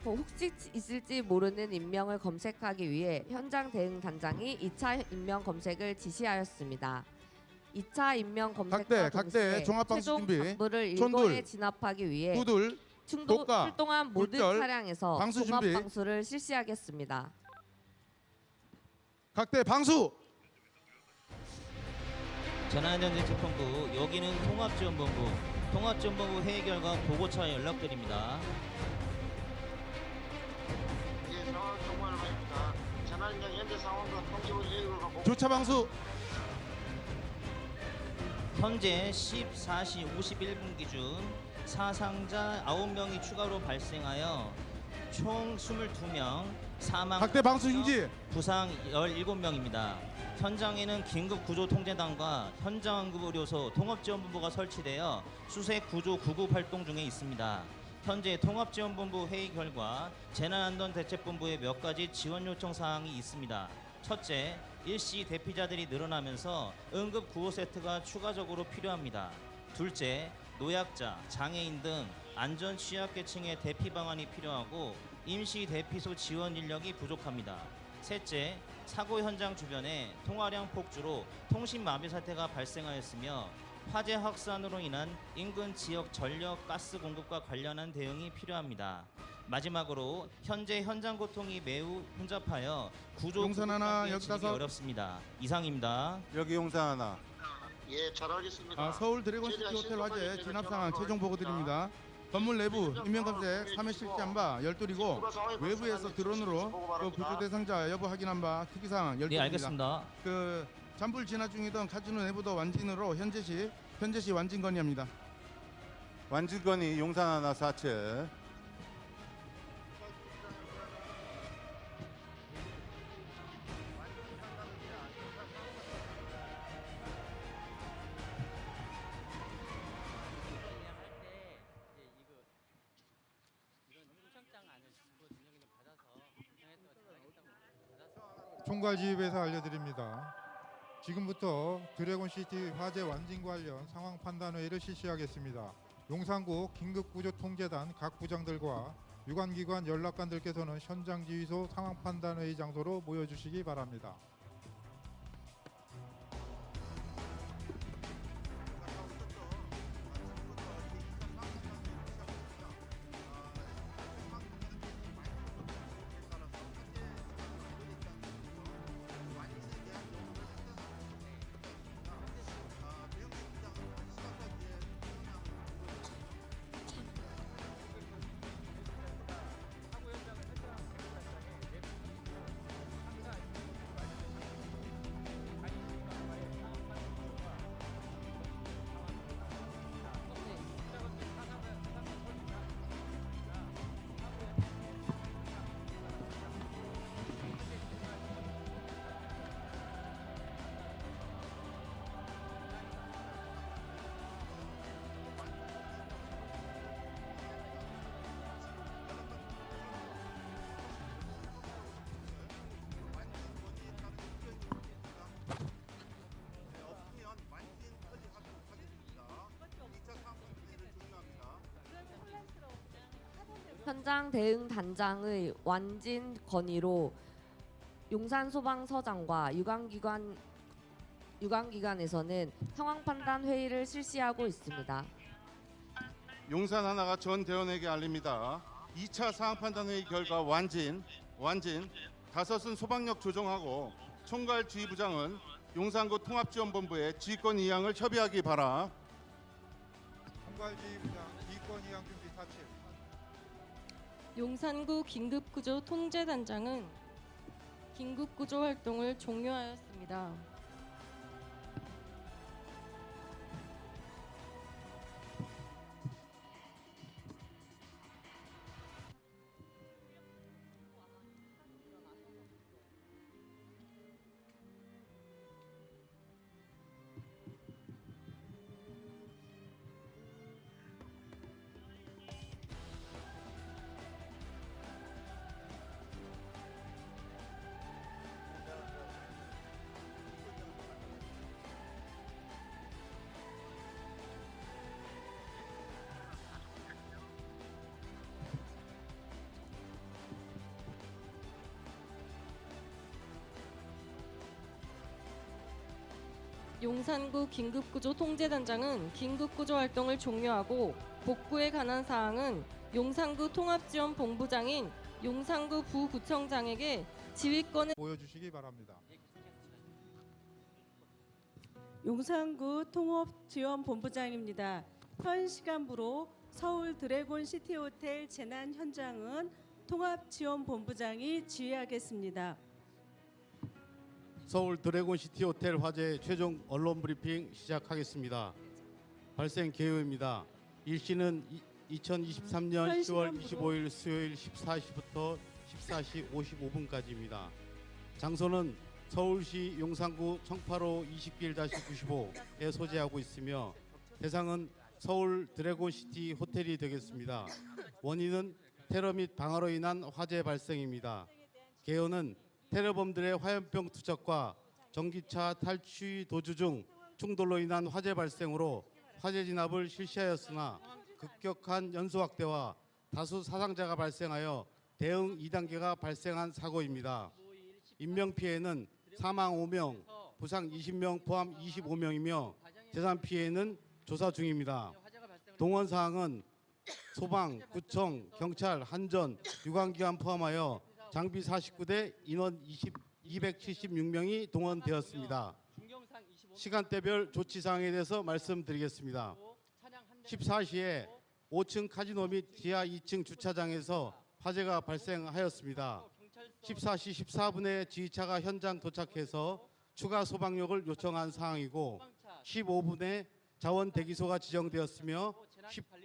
혹시 있을지 모르는 인명을 검색하기 위해 현장 대응 단장이 2차 인명 검색을 지시하였습니다. 2차 인명 검색과 동시에 종합방수 최종 준비, 방부를 촌둘, 일거에 진압하기 위해 구둘, 독가, 출동한 모든 굴절, 차량에서 방수 종합 준비. 방수를 실시하겠습니다. 각대 방수. 재난안전대책본부 여기는 통합지원본부 회의 결과 보고차 연락드립니다. 예, 상황 정말 많습니다. 재난안전 현재 상황과 통제원 계획을 갖고 조차 방수. 현재 14시 51분 기준 사상자 9명이 추가로 발생하여 총 22명, 사망 각대 방수 중지. 부상 17명입니다. 현장에는 긴급구조통제단과 현장응급의료소 통합지원본부가 설치되어 수색 구조 구급 활동 중에 있습니다. 현재 통합지원본부 회의 결과 재난안전대책본부에 몇 가지 지원 요청 사항이 있습니다. 첫째, 일시 대피자들이 늘어나면서 응급구호 세트가 추가적으로 필요합니다. 둘째, 노약자, 장애인 등 안전 취약계층의 대피 방안이 필요하고 임시 대피소 지원 인력이 부족합니다. 셋째, 사고 현장 주변에 통화량 폭주로 통신 마비 사태가 발생하였으며 화재 확산으로 인한 인근 지역 전력, 가스 공급과 관련한 대응이 필요합니다. 마지막으로 현재 현장 고통이 매우 혼잡하여 구조 용산 하나, 여기 진행이 다섯. 어렵습니다. 이상입니다. 여기 용산 하나. 예, 잘하겠습니다. 서울 드래곤 시티 호텔 화재 진압 상황 최종 보고 드립니다. 건물 내부 인명 검색 3회 실시한 바 12이고 외부에서 드론으로 그 구조 대상자 여부 확인한 바 특이 사항 12입니다. 네, 알겠습니다. 그 잔불 진화 중이던 카지노 내부도 완진으로 현재시 완진 건의합니다. 완진 건의 용산 하나 4층. 총괄지휘부에서 알려드립니다. 지금부터 드래곤시티 화재 완진 관련 상황 판단회의를 실시하겠습니다. 용산구 긴급구조통제단 각 부장들과 유관기관 연락관들께서는 현장지휘소 상황 판단회의 장소로 모여주시기 바랍니다. 현장 대응 단장의 완진 건의로 용산소방서장과 유관기관 유관기관에서는 상황 판단 회의를 실시하고 있습니다. 용산 하나가 전 대원에게 알립니다. 2차 상황판단회의 결과 완진 다섯은 소방력 조정하고 총괄 지휘부장은 용산구 통합지원본부에 지휘권 이양을 협의하기 바라. 총괄지휘부장 지휘권 이양 준비 사칠. 용산구 긴급구조 통제단장은 긴급구조 활동을 종료하였습니다. 용산구 긴급구조 통제단장은 긴급구조 활동을 종료하고 복구에 관한 사항은 용산구 통합지원본부장인 용산구 부구청장에게 지휘권을 보여주시기 바랍니다. 용산구 통합지원본부장입니다. 현 시간부로 서울 드래곤 시티호텔 재난 현장은 통합지원본부장이 지휘하겠습니다. 서울 드래곤시티 호텔 화재 최종 언론 브리핑 시작하겠습니다. 발생 개요입니다. 일시는 2023년 10월 25일 수요일 14시부터 14시 55분까지입니다. 장소는 서울시 용산구 청파로 21-95에 소재하고 있으며 대상은 서울 드래곤시티 호텔이 되겠습니다. 원인은 테러 및 방화로 인한 화재 발생입니다. 개요는 테러범들의 화염병 투척과 전기차 탈취 도주 중 충돌로 인한 화재 발생으로 화재 진압을 실시하였으나 급격한 연소 확대와 다수 사상자가 발생하여 대응 2단계가 발생한 사고입니다. 인명피해는 사망 5명, 부상 20명 포함 25명이며 재산 피해는 조사 중입니다. 동원 사항은 소방, 구청, 경찰, 한전, 유관기관 포함하여 장비 49대, 인원 276명이 동원되었습니다. 시간대별 조치 사항에 대해서 말씀드리겠습니다. 14시에 5층 카지노 및 지하 2층 주차장에서 화재가 발생하였습니다. 14시 14분에 지휘차가 현장 도착해서 추가 소방력을 요청한 사항이고 15분에 자원 대기소가 지정되었으며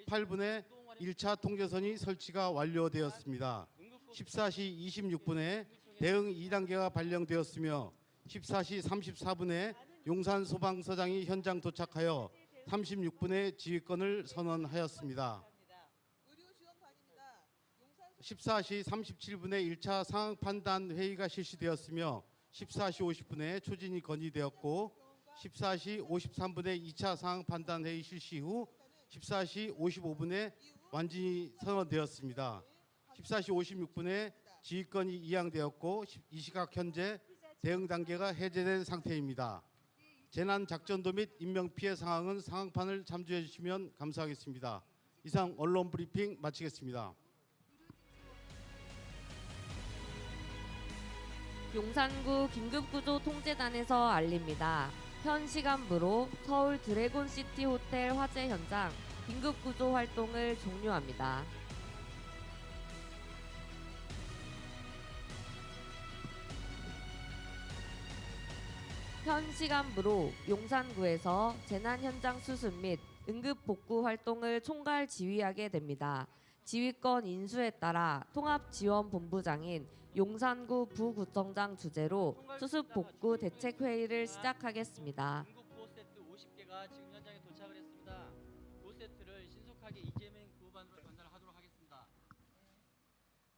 18분에 1차 통제선이 설치가 완료되었습니다. 14시 26분에 대응 2단계가 발령되었으며 14시 34분에 용산 소방서장이 현장 도착하여 36분에 지휘권을 선언하였습니다. 14시 37분에 1차 상황 판단 회의가 실시되었으며 14시 50분에 초진이 건의되었고 14시 53분에 2차 상황 판단 회의 실시 후 14시 55분에 완진이 선언되었습니다. 14시 56분에 지휘권이 이양되었고 이 시각 현재 대응 단계가 해제된 상태입니다. 재난작전도 및 인명피해 상황은 상황판을 참조해 주시면 감사하겠습니다. 이상 언론 브리핑 마치겠습니다. 용산구 긴급구조 통제단에서 알립니다. 현 시간부로 서울 드래곤시티 호텔 화재 현장 긴급구조 활동을 종료합니다. 현 시간부로 용산구에서 재난 현장 수습 및 응급 복구 활동을 총괄 지휘하게 됩니다. 지휘권 인수에 따라 통합지원본부장인 용산구 부구청장 주재로 수습 복구 대책 회의를 시작하겠습니다. 응급 구호 세트 50개가 지금 현장에 도착을 했습니다. 구호 세트를 신속하게 이재명 구호반으로 전달하도록 하겠습니다.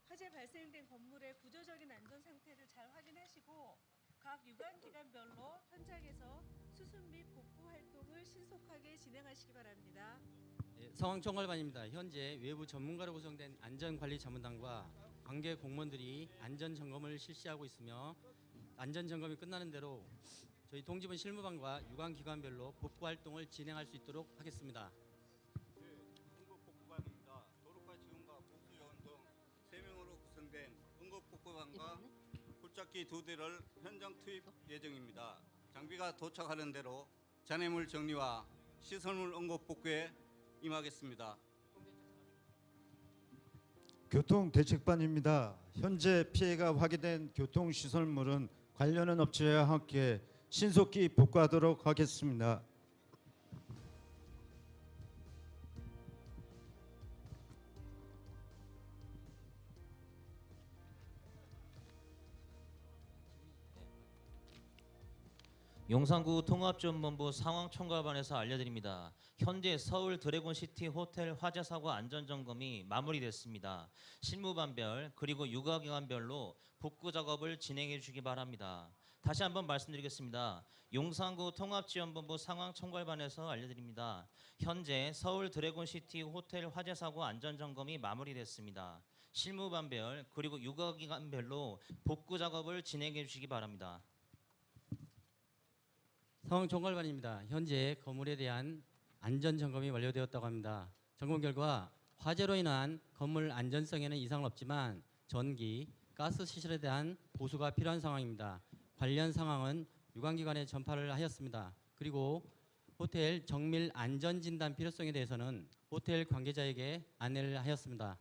화재 발생된 건물의 구조적인 안전 상태를 잘 확인하시고 각 유관기관별로 현장에서 수습 및 복구 활동을 신속하게 진행하시기 바랍니다. 상황총괄반입니다. 현재 외부 전문가로 구성된 안전관리자문단과 관계 공무원들이 안전점검을 실시하고 있으며 안전점검이 끝나는 대로 저희 동지분 실무반과 유관기관별로 복구 활동을 진행할 수 있도록 하겠습니다. 응급복구반입니다. 도로가 지원과 복수 요원 등 3명으로 구성된 응급복구반과 홀짝기 2대를 현장 투입 예정입니다. 장비가 도착하는 대로 잔해물 정리와 시설물 응급복구에 임하겠습니다. 교통대책반입니다. 현재 피해가 확인된 교통시설물은 관련 업체와 함께 신속히 복구하도록 하겠습니다. 용산구 통합지원본부 상황총괄반에서 알려드립니다. 현재 서울 드래곤시티 호텔 화재 사고 안전점검이 마무리됐습니다. 실무반별 그리고 유가기관별로 복구 작업을 진행해 주시기 바랍니다. 다시 한번 말씀드리겠습니다. 용산구 통합지원본부 상황총괄반에서 알려드립니다. 현재 서울 드래곤시티 호텔 화재 사고 안전점검이 마무리됐습니다. 실무반별 그리고 유가기관별로 복구 작업을 진행해 주시기 바랍니다. 상황총괄반입니다. 현재 건물에 대한 안전 점검이 완료되었다고 합니다. 점검 결과 화재로 인한 건물 안전성에는 이상은 없지만 전기, 가스 시설에 대한 보수가 필요한 상황입니다. 관련 상황은 유관기관에 전파를 하였습니다. 그리고 호텔 정밀 안전 진단 필요성에 대해서는 호텔 관계자에게 안내를 하였습니다.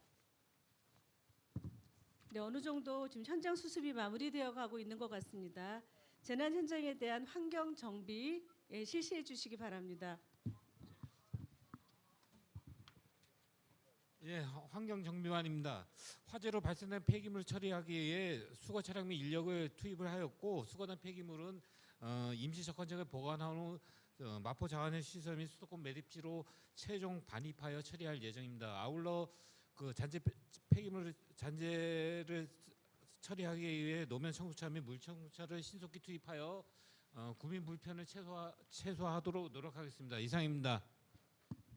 네, 어느 정도 지금 현장 수습이 마무리되어 가고 있는 것 같습니다. 재난 현장에 대한 환경 정비 실시해 주시기 바랍니다. 예, 환경정비반입니다. 화재로 발생된 폐기물 처리하기 위해 수거 차량 및 인력을 투입을 하였고 수거된 폐기물은 임시 적환장에 보관한 후 마포 자원의 시설 및 수도권 매립지로 최종 반입하여 처리할 예정입니다. 아울러 그 폐기물 잔재를 처리하기 위해 노면 청소차 및 물 청소차를 신속히 투입하여 구민 불편을 최소화하도록 노력하겠습니다. 이상입니다.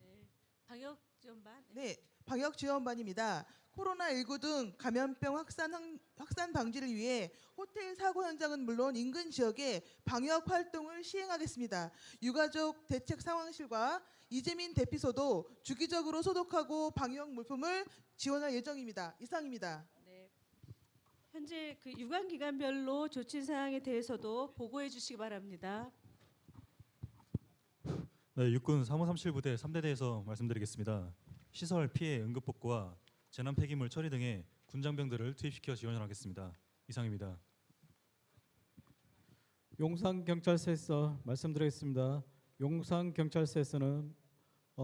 네, 방역 지원반. 네, 방역 지원반입니다. 코로나19 등 감염병 확산 방지를 위해 호텔 사고 현장은 물론 인근 지역에 방역 활동을 시행하겠습니다. 유가족 대책 상황실과 이재민 대피소도 주기적으로 소독하고 방역 물품을 지원할 예정입니다. 이상입니다. 네. 현재 그 유관 기관별로 조치 사항에 대해서도 보고해 주시기 바랍니다. 네, 육군 3537부대 3대대에서 말씀드리겠습니다. 시설 피해 응급 복구와 재난 폐기물 처리 등의 군장병들을 투입시켜 지원하겠습니다. 이상입니다. 용산경찰서에서 말씀드리겠습니다. 용산경찰서에서는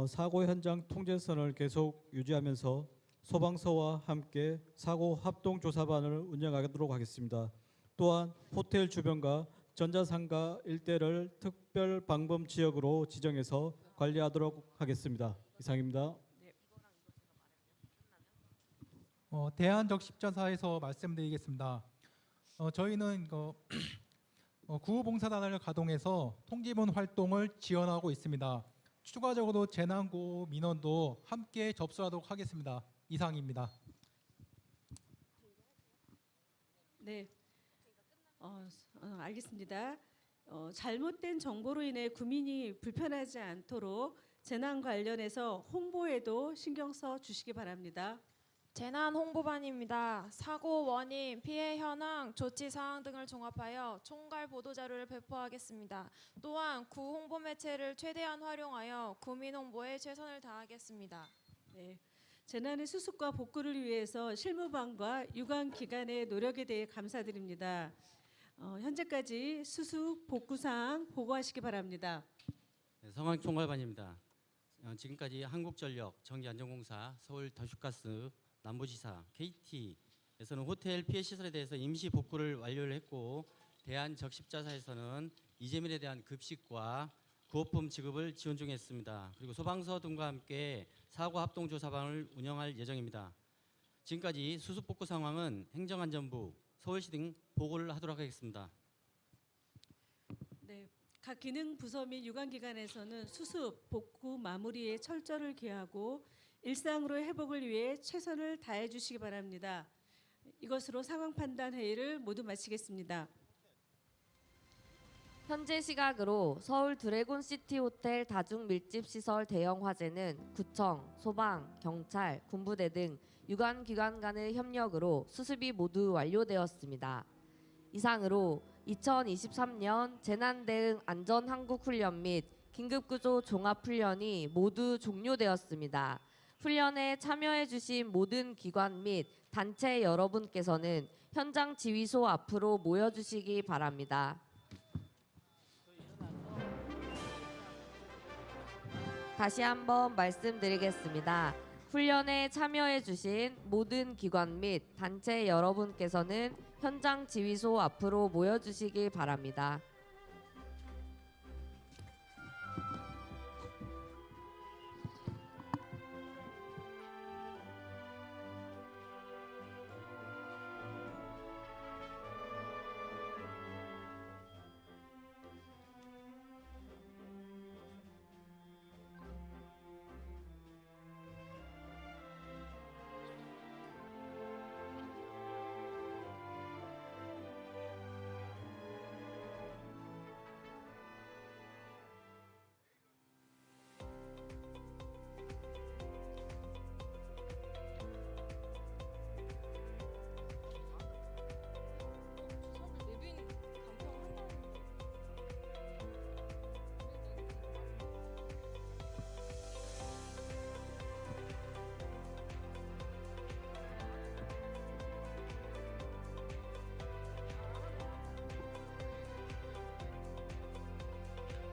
사고 현장 통제선을 계속 유지하면서 소방서와 함께 사고 합동조사반을 운영하도록 하겠습니다. 또한 호텔 주변과 전자상가 일대를 특별 방범 지역으로 지정해서 관리하도록 하겠습니다. 이상입니다. 대한적 십자사에서 말씀드리겠습니다. 저희는 구호봉사단을 가동해서 통지문 활동을 지원하고 있습니다. 추가적으로 재난구호 민원도 함께 접수하도록 하겠습니다. 이상입니다. 네, 알겠습니다. 잘못된 정보로 인해 구민이 불편하지 않도록 재난 관련해서 홍보에도 신경 써 주시기 바랍니다. 재난 홍보반입니다. 사고 원인, 피해 현황, 조치 사항 등을 종합하여 총괄 보도 자료를 배포하겠습니다. 또한 구 홍보 매체를 최대한 활용하여 구민 홍보에 최선을 다하겠습니다. 네, 재난의 수습과 복구를 위해서 실무반과 유관 기관의 노력에 대해 감사드립니다. 현재까지 수습 복구 사항 보고하시기 바랍니다. 네, 상황총괄반입니다. 지금까지 한국전력, 전기안전공사, 서울도시가스, 남부지사, KT에서는 호텔 피해 시설에 대해서 임시 복구를 완료를 했고 대한적십자사에서는 이재민에 대한 급식과 구호품 지급을 지원 중에 있습니다. 그리고 소방서 등과 함께 사고 합동조사반을 운영할 예정입니다. 지금까지 수습 복구 상황은 행정안전부, 서울시 등 보고를 하도록 하겠습니다. 네, 각 기능 부서 및 유관기관에서는 수습, 복구, 마무리에 철저를 기하고 일상으로의 회복을 위해 최선을 다해 주시기 바랍니다. 이것으로 상황 판단 회의를 모두 마치겠습니다. 현재 시각으로 서울 드래곤시티 호텔 다중밀집시설 대형 화재는 구청, 소방, 경찰, 군부대 등 유관기관 간의 협력으로 수습이 모두 완료되었습니다. 이상으로 2023년 재난대응 안전한국훈련 및 긴급구조 종합훈련이 모두 종료되었습니다. 훈련에 참여해주신 모든 기관 및 단체 여러분께서는 현장 지휘소 앞으로 모여주시기 바랍니다. 다시 한번 말씀드리겠습니다. 훈련에 참여해주신 모든 기관 및 단체 여러분께서는 현장 지휘소 앞으로 모여주시기 바랍니다.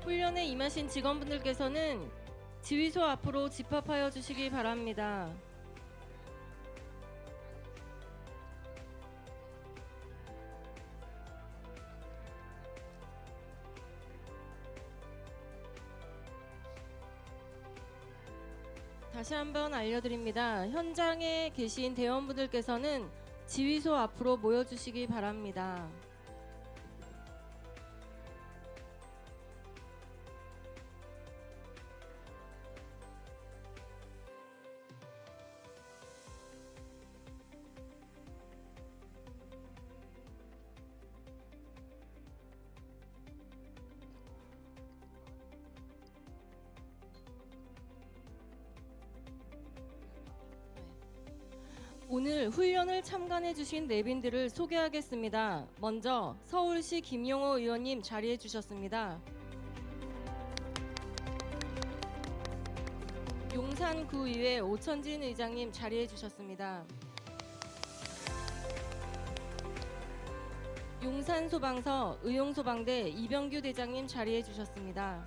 훈련에 임하신 직원분들께서는 지휘소 앞으로 집합하여 주시기 바랍니다. 다시 한번 알려드립니다. 현장에 계신 대원분들께서는 지휘소 앞으로 모여주시기 바랍니다. 오늘 훈련을 참관해 주신 내빈들을 소개하겠습니다. 먼저 서울시 김용호 의원님 자리해 주셨습니다. 용산구의회 오천진 의장님 자리해 주셨습니다. 용산소방서 의용소방대 이병규 대장님 자리해 주셨습니다.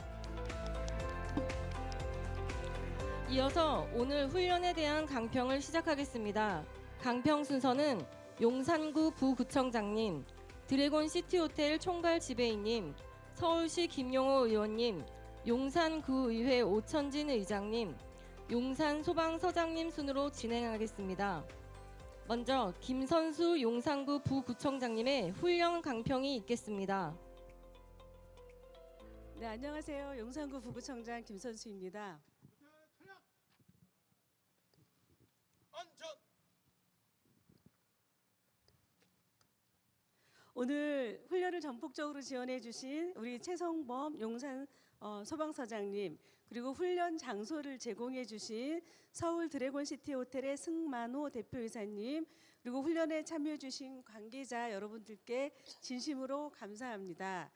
이어서 오늘 훈련에 대한 강평을 시작하겠습니다. 강평 순서는 용산구 부구청장님, 드래곤시티호텔 총괄지배인님, 서울시 김용호 의원님, 용산구의회 오천진 의장님, 용산소방서장님 순으로 진행하겠습니다. 먼저 김선수 용산구 부구청장님의 훈련 강평이 있겠습니다. 네, 안녕하세요. 용산구 부구청장 김선수입니다. 오늘 훈련을 전폭적으로 지원해 주신 우리 최성범 용산 소방서장님, 그리고 훈련 장소를 제공해 주신 서울 드래곤시티 호텔의 승만호 대표이사님, 그리고 훈련에 참여해 주신 관계자 여러분들께 진심으로 감사합니다.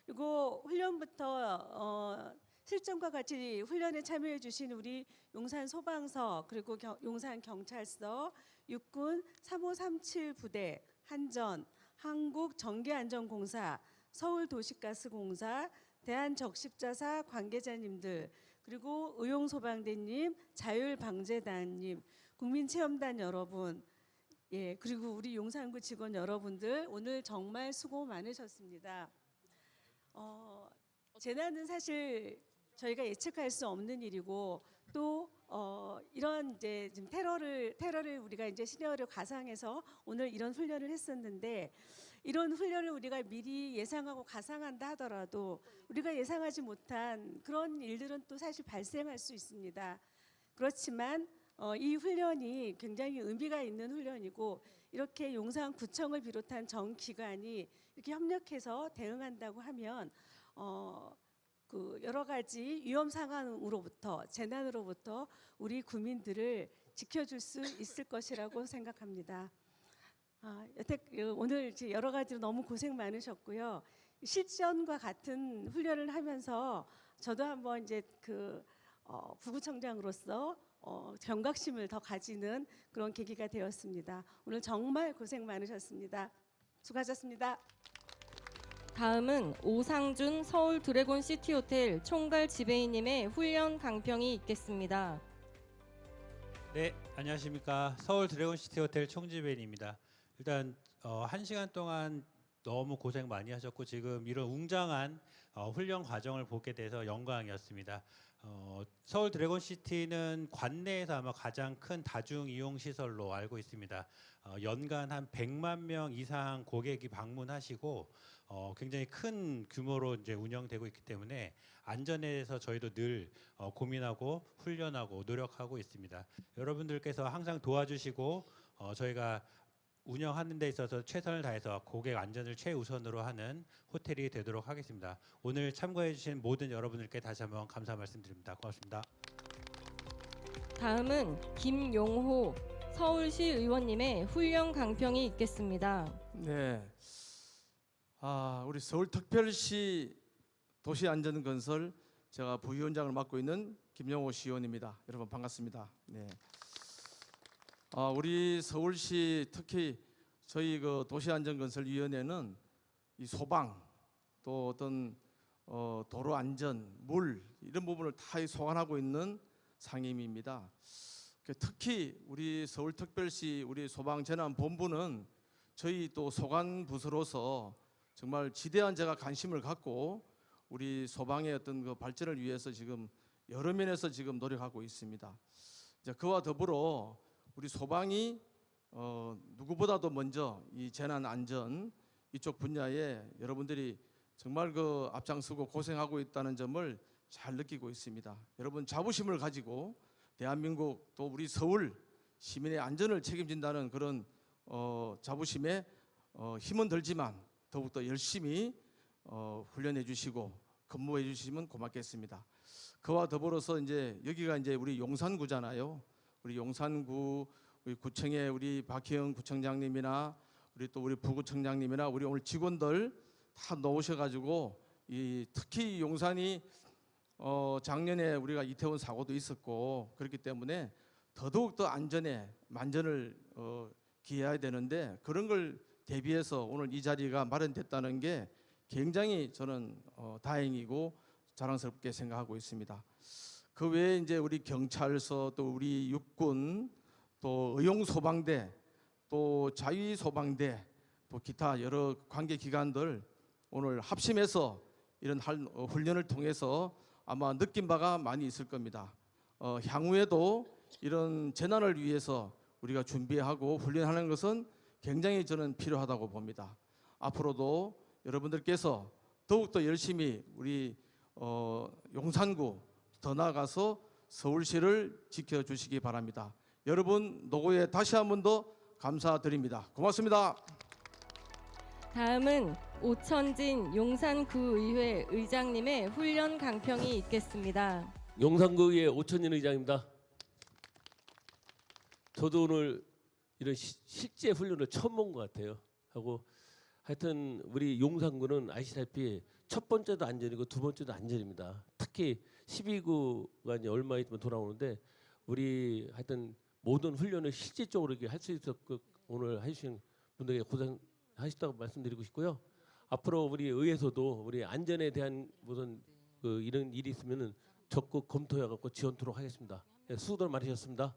그리고 훈련부터 실전과 같이 훈련에 참여해 주신 우리 용산 소방서, 그리고 용산 경찰서, 육군 3537 부대, 한전, 한국전기안전공사, 서울도시가스공사, 대한적십자사 관계자님들, 그리고 의용소방대님, 자율방재단님, 국민체험단 여러분, 그리고 우리 용산구 직원 여러분들 오늘 정말 수고 많으셨습니다. 재난은 사실 저희가 예측할 수 없는 일이고, 또 이런 이제 지금 테러를 우리가 이제 시나리오 가상해서 오늘 이런 훈련을 했었는데, 이런 훈련을 우리가 미리 예상하고 가상한다 하더라도 우리가 예상하지 못한 그런 일들은 또 사실 발생할 수 있습니다. 그렇지만 이 훈련이 굉장히 의미가 있는 훈련이고, 이렇게 용산구청을 비롯한 전 기관이 이렇게 협력해서 대응한다고 하면 그 여러 가지 위험 상황으로부터 재난으로부터 우리 국민들을 지켜줄 수 있을 것이라고 생각합니다. 여태 오늘 이제 여러 가지로 너무 고생 많으셨고요. 실전과 같은 훈련을 하면서 저도 한번 이제 부구청장으로서 경각심을 더 가지는 그런 계기가 되었습니다. 오늘 정말 고생 많으셨습니다. 수고하셨습니다. 다음은 오상준 서울 드래곤 시티 호텔 총괄 지배인님의 훈련 강평이 있겠습니다. 네, 안녕하십니까. 서울 드래곤 시티 호텔 총지배인입니다. 일단 1시간 동안 너무 고생 많이 하셨고 지금 이런 웅장한 훈련 과정을 보게 돼서 영광이었습니다. 서울 드래곤 시티는 관내에서 아마 가장 큰 다중 이용 시설로 알고 있습니다. 연간 한 100만 명 이상 고객이 방문하시고 굉장히 큰 규모로 이제 운영되고 있기 때문에 안전에 대해서 저희도 늘 고민하고 훈련하고 노력하고 있습니다. 여러분들께서 항상 도와주시고 저희가 운영하는 데 있어서 최선을 다해서 고객 안전을 최우선으로 하는 호텔이 되도록 하겠습니다. 오늘 참가해 주신 모든 여러분들께 다시 한번 감사 말씀드립니다. 고맙습니다. 다음은 김용호 서울시 의원님의 훈련 강평이 있겠습니다. 네. 우리 서울특별시 도시안전건설 제가 부위원장을 맡고 있는 김용호 시의원입니다. 여러분 반갑습니다. 네. 우리 서울시 특히 저희 도시안전건설위원회는 이 소방 또 어떤 도로 안전, 물 이런 부분을 다 소관하고 있는 상임위입니다. 특히 우리 서울특별시 우리 소방재난본부는 저희 또 소관부서로서 정말 지대한 제가 관심을 갖고 우리 소방의 어떤 그 발전을 위해서 지금 여러 면에서 지금 노력하고 있습니다. 이제 그와 더불어 우리 소방이 누구보다도 먼저 이 재난 안전 이쪽 분야에 여러분들이 정말 앞장서고 고생하고 있다는 점을 잘 느끼고 있습니다. 여러분 자부심을 가지고 대한민국 또 우리 서울 시민의 안전을 책임진다는 그런 자부심에 힘은 들지만 더욱더 열심히 훈련해 주시고 근무해 주시면 고맙겠습니다. 그와 더불어서 이제 여기가 이제 우리 용산구잖아요. 우리 용산구 우리 구청의 우리 박희영 구청장님이나 우리 부구청장님이나 우리 오늘 직원들 다 나오셔가지고 특히 용산이 작년에 우리가 이태원 사고도 있었고 그렇기 때문에 더더욱 더 안전에 만전을 기해야 되는데 그런 걸 대비해서 오늘 이 자리가 마련됐다는 게 굉장히 저는 다행이고 자랑스럽게 생각하고 있습니다. 그 외에 이제 우리 경찰서 또 우리 육군 또 의용소방대 또 자위소방대 또 기타 여러 관계기관들 오늘 합심해서 이런 훈련을 통해서 아마 느낀 바가 많이 있을 겁니다. 향후에도 이런 재난을 위해서 우리가 준비하고 훈련하는 것은 굉장히 저는 필요하다고 봅니다. 앞으로도 여러분들께서 더욱더 열심히 우리 용산구 더 나아가서 서울시를 지켜주시기 바랍니다. 여러분 노고에 다시 한 번 더 감사드립니다. 고맙습니다. 다음은 오천진 용산구의회 의장님의 훈련 강평이 있겠습니다. 용산구의회 오천진 의장입니다. 저도 오늘 이런 실제 훈련을 처음 본 것 같아요. 하고 하여튼 우리 용산구는 아시다시피 첫 번째도 안전이고 두 번째도 안전입니다. 특히 12구가 이제 얼마 있으면 돌아오는데 우리 하여튼 모든 훈련을 실질적으로 이렇게 할 수 있었고 오늘 해주신 분들에게 고생하셨다고 말씀드리고 싶고요. 앞으로 우리 의회에서도 우리 안전에 대한 무슨 이런 일이 있으면은 적극 검토해갖고 지원토록 하겠습니다. 네, 수고들 많으셨습니다.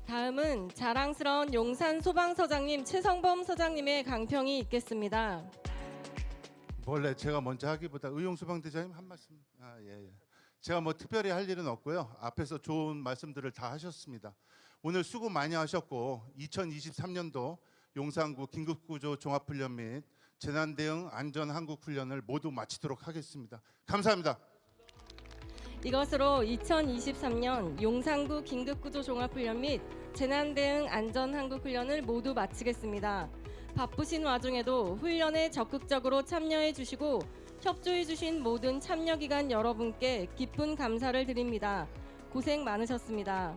다음은 자랑스러운 용산 소방서장님 최성범 서장님의 강평이 있겠습니다. 원래 제가 먼저 하기보다 의용소방대장님 한 말씀. 예. 제가 뭐 특별히 할 일은 없고요. 앞에서 좋은 말씀들을 다 하셨습니다. 오늘 수고 많이 하셨고 2023년도 용산구 긴급구조 종합훈련 및 재난대응 안전한국훈련을 모두 마치도록 하겠습니다. 감사합니다. 이것으로 2023년 용산구 긴급구조 종합훈련 및 재난대응 안전한국훈련을 모두 마치겠습니다. 바쁘신 와중에도 훈련에 적극적으로 참여해 주시고 협조해 주신 모든 참여기관 여러분께 깊은 감사를 드립니다. 고생 많으셨습니다.